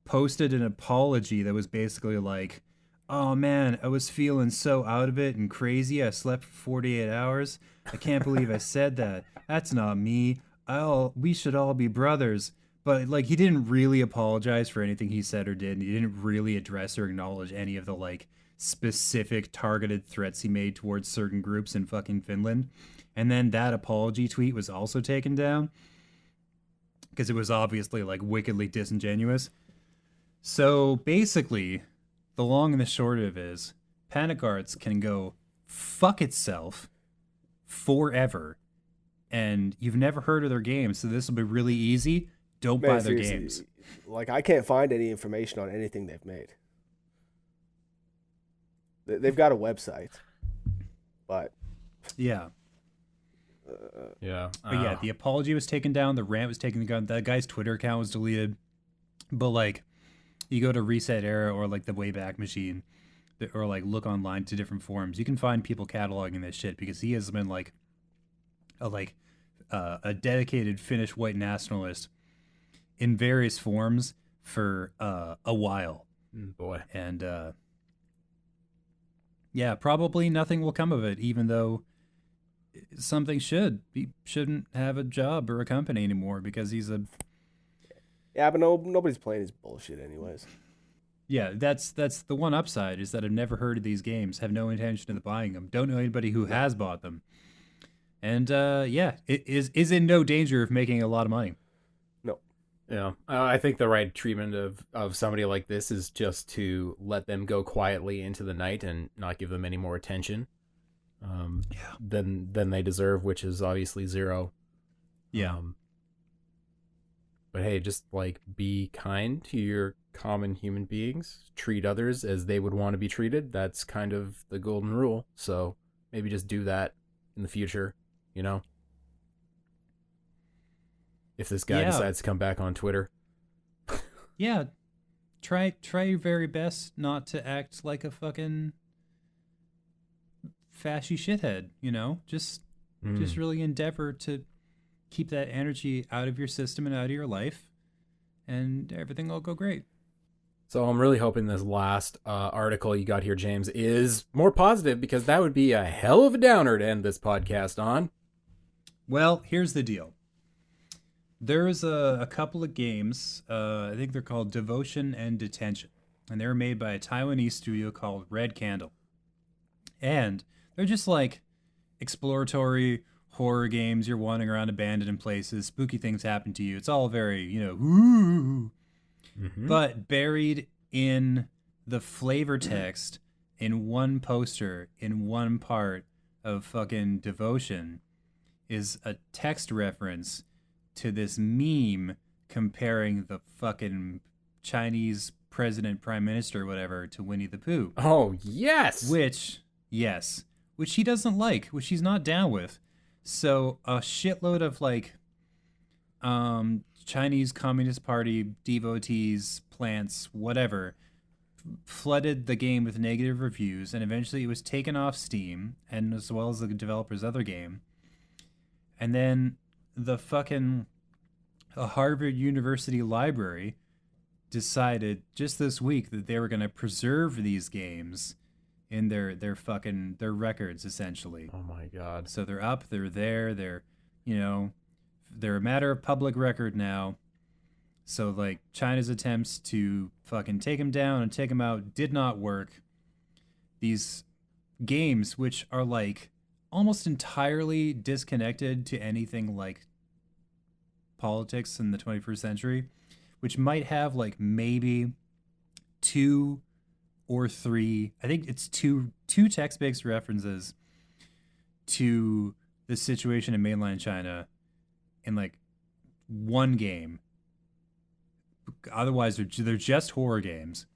posted an apology that was basically like, oh man, I was feeling so out of it and crazy. I slept for 48 hours. I can't believe I said that. That's not me. We should all be brothers. But like, he didn't really apologize for anything he said or did. And he didn't really address or acknowledge any of the like specific targeted threats he made towards certain groups in fucking Finland. And then that apology tweet was also taken down because it was obviously like wickedly disingenuous. So basically, the long and the short of it is, Panic Arts can go fuck itself forever. And you've never heard of their games, so this will be really easy. Don't buy their games. Like, I can't find any information on anything they've made. They've got a website, but yeah. But yeah, the apology was taken down. The rant was taken down. That guy's Twitter account was deleted. But like, you go to Reset Era or like the Wayback Machine, or like look online to different forums, you can find people cataloging this shit, because he has been like a dedicated Finnish white nationalist in various forms for a while. Boy. And yeah, probably nothing will come of it, even though something should. He shouldn't have a job or a company anymore because he's a... Yeah, but nobody's playing his bullshit anyways. Yeah, that's the one upside, is that I've never heard of these games, have no intention of buying them, don't know anybody who has bought them. And yeah, it is in no danger of making a lot of money. No. Yeah, I think the right treatment of somebody like this is just to let them go quietly into the night and not give them any more attention than they deserve, which is obviously zero. Yeah. But hey, just like be kind to your common human beings, treat others as they would want to be treated. That's kind of the golden rule. So maybe just do that in the future, you know? If this guy decides to come back on Twitter. Yeah. Try your very best not to act like a fucking fashy shithead, you know? Just really endeavor to keep that energy out of your system and out of your life, and everything will go great. So I'm really hoping this last article you got here, James, is more positive, because that would be a hell of a downer to end this podcast on. Well, here's the deal. There's a couple of games, I think they're called Devotion and Detention, and they're made by a Taiwanese studio called Red Candle. And they're just like exploratory horror games. You're wandering around abandoned in places, spooky things happen to you. It's all very, ooh. Mm-hmm. But buried in the flavor text in one poster, in one part of fucking Devotion, is a text reference to this meme comparing the fucking Chinese president, prime minister, whatever, to Winnie the Pooh. Oh, yes! Which he doesn't like, which he's not down with. So a shitload of like Chinese Communist Party devotees, plants, whatever, flooded the game with negative reviews, and eventually it was taken off Steam, and as well as the developer's other game. And then the fucking Harvard University Library decided just this week that they were going to preserve these games in their records, essentially. Oh my god. So they're up, they're there, they're a matter of public record now. So like China's attempts to fucking take them down and take them out did not work. These games, which are like almost entirely disconnected to anything like politics in the 21st century, which might have like maybe 2 or 3, I think it's two text-based references to the situation in mainland China in like one game. Otherwise, they're just horror games.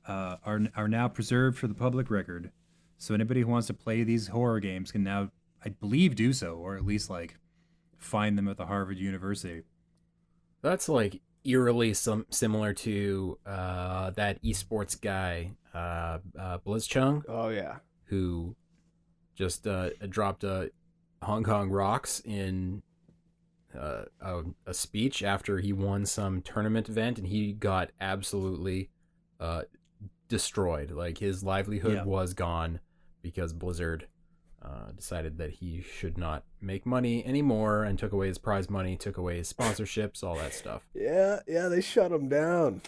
Are now preserved for the public record, so anybody who wants to play these horror games can now, I believe, do so, or at least like find them at the Harvard University. That's like eerily similar to that esports guy, Blitzchung. Oh yeah, who just dropped Hong Kong Rocks in a speech after he won some tournament event, and he got absolutely destroyed. Like his livelihood was gone because Blizzard decided that he should not make money anymore and took away his prize money, took away his sponsorships, all that stuff. Yeah, they shut him down.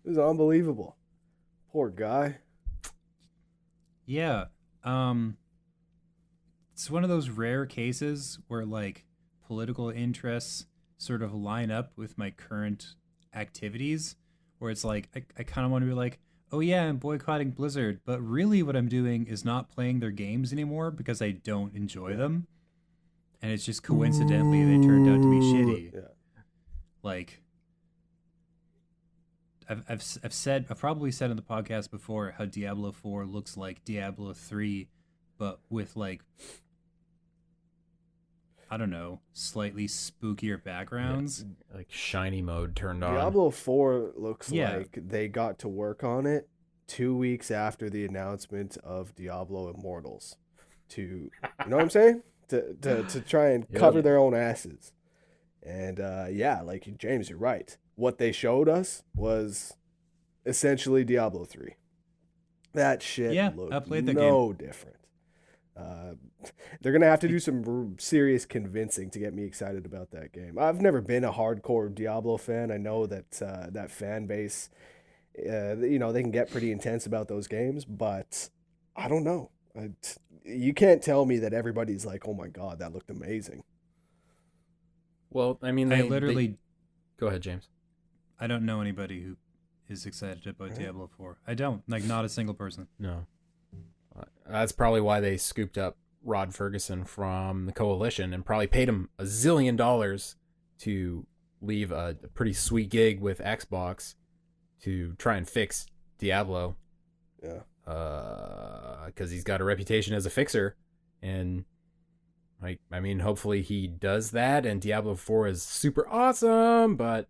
It was unbelievable. Poor guy. Yeah. It's one of those rare cases where like political interests sort of line up with my current activities, where it's like I kind of want to be like, oh yeah, I'm boycotting Blizzard, but really what I'm doing is not playing their games anymore because I don't enjoy them, and it's just coincidentally they turned out to be shitty. Yeah. Like I've probably said on the podcast before how Diablo 4 looks like Diablo 3, but with like, I don't know, slightly spookier backgrounds. Yeah, like shiny mode turned on. Diablo 4 looks like they got to work on it 2 weeks after the announcement of Diablo Immortals. You know what I'm saying? To try and cover their own asses. And yeah, like James, you're right. What they showed us was essentially Diablo 3. That shit looked I played the no game. Different. They're going to have to do some serious convincing to get me excited about that game. I've never been a hardcore Diablo fan. I know that that fan base, they can get pretty intense about those games, but I don't know. You can't tell me that everybody's like, oh my God, that looked amazing. Well, I mean, Go ahead, James. I don't know anybody who is excited about Diablo 4. I don't. Like, not a single person. No. That's probably why they scooped up Rod Ferguson from the Coalition and probably paid him $1 zillion to leave a pretty sweet gig with Xbox to try and fix Diablo. Yeah. Because he's got a reputation as a fixer. And, like, I mean, hopefully he does that, and Diablo 4 is super awesome, but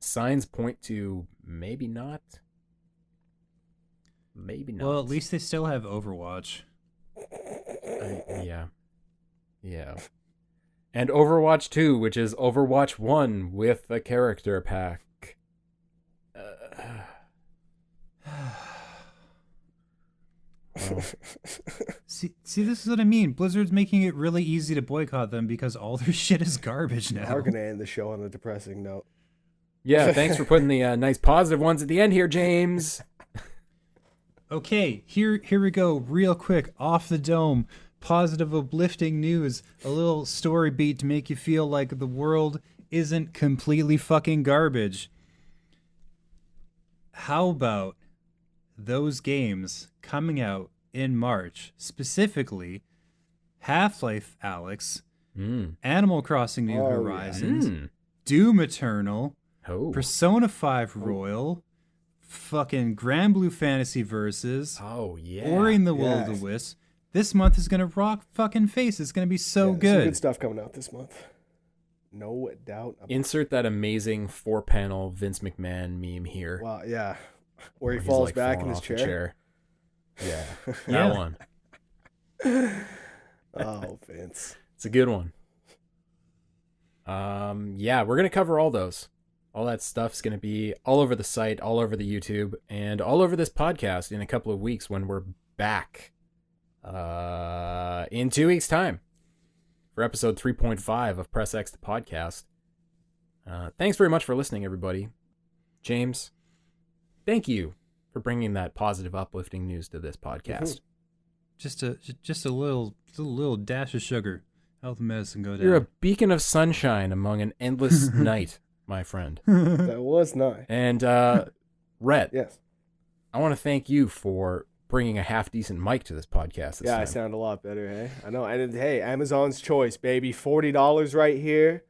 signs point to maybe not. Maybe not. Well, at least they still have Overwatch. Yeah. And Overwatch 2, which is Overwatch 1 with a character pack. See, this is what I mean. Blizzard's making it really easy to boycott them because all their shit is garbage now. We're going to end the show on a depressing note. Yeah, thanks for putting the nice positive ones at the end here, James. Okay, here we go, real quick, off the dome, positive, uplifting news, a little story beat to make you feel like the world isn't completely fucking garbage. How about those games coming out in March, specifically Half-Life Alyx, Animal Crossing New Horizons, Doom Eternal, Persona 5 Royal, fucking Grand Blue Fantasy Versus. Oh, yeah. Ori the Will of the Wisps. This month is going to rock fucking face. It's going to be so good. Some good stuff coming out this month. No doubt. Insert that amazing 4-panel Vince McMahon meme here. Wow, yeah. Where he he's, falls like, back falling in his off the chair. Yeah, Yeah. that one. Oh, Vince. It's a good one. Yeah, we're gonna cover all those. All that stuff's gonna be all over the site, all over the YouTube, and all over this podcast in a couple of weeks when we're back. In 2 weeks' time for episode 3.5 of Press X the podcast. Thanks very much for listening, everybody. James, thank you for bringing that positive, uplifting news to this podcast. Just a little dash of sugar. Health and medicine go down. You're a beacon of sunshine among an endless night, my friend. That was nice. And Rhett, Yes. I want to thank you for bringing a half-decent mic to this podcast this Yeah, time. I sound a lot better, hey? I know. And hey, Amazon's choice, baby. $40 right here.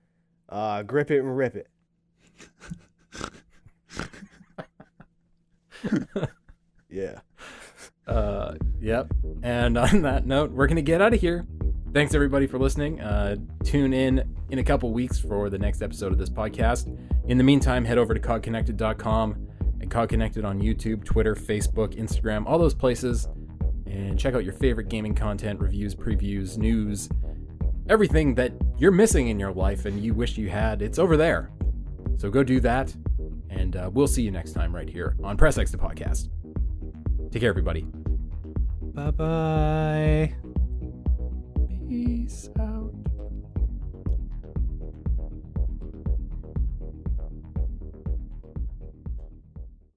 Grip it and rip it. Yeah. Yep. And on that note, we're going to get out of here. Thanks, everybody, for listening. Tune in a couple weeks for the next episode of this podcast. In the meantime, head over to cogconnected.com and Cog Connected on YouTube, Twitter, Facebook, Instagram, all those places. And check out your favorite gaming content, reviews, previews, news, everything that you're missing in your life and you wish you had. It's over there. So go do that. And we'll see you next time right here on Press X the Podcast. Take care, everybody. Bye-bye. Peace out.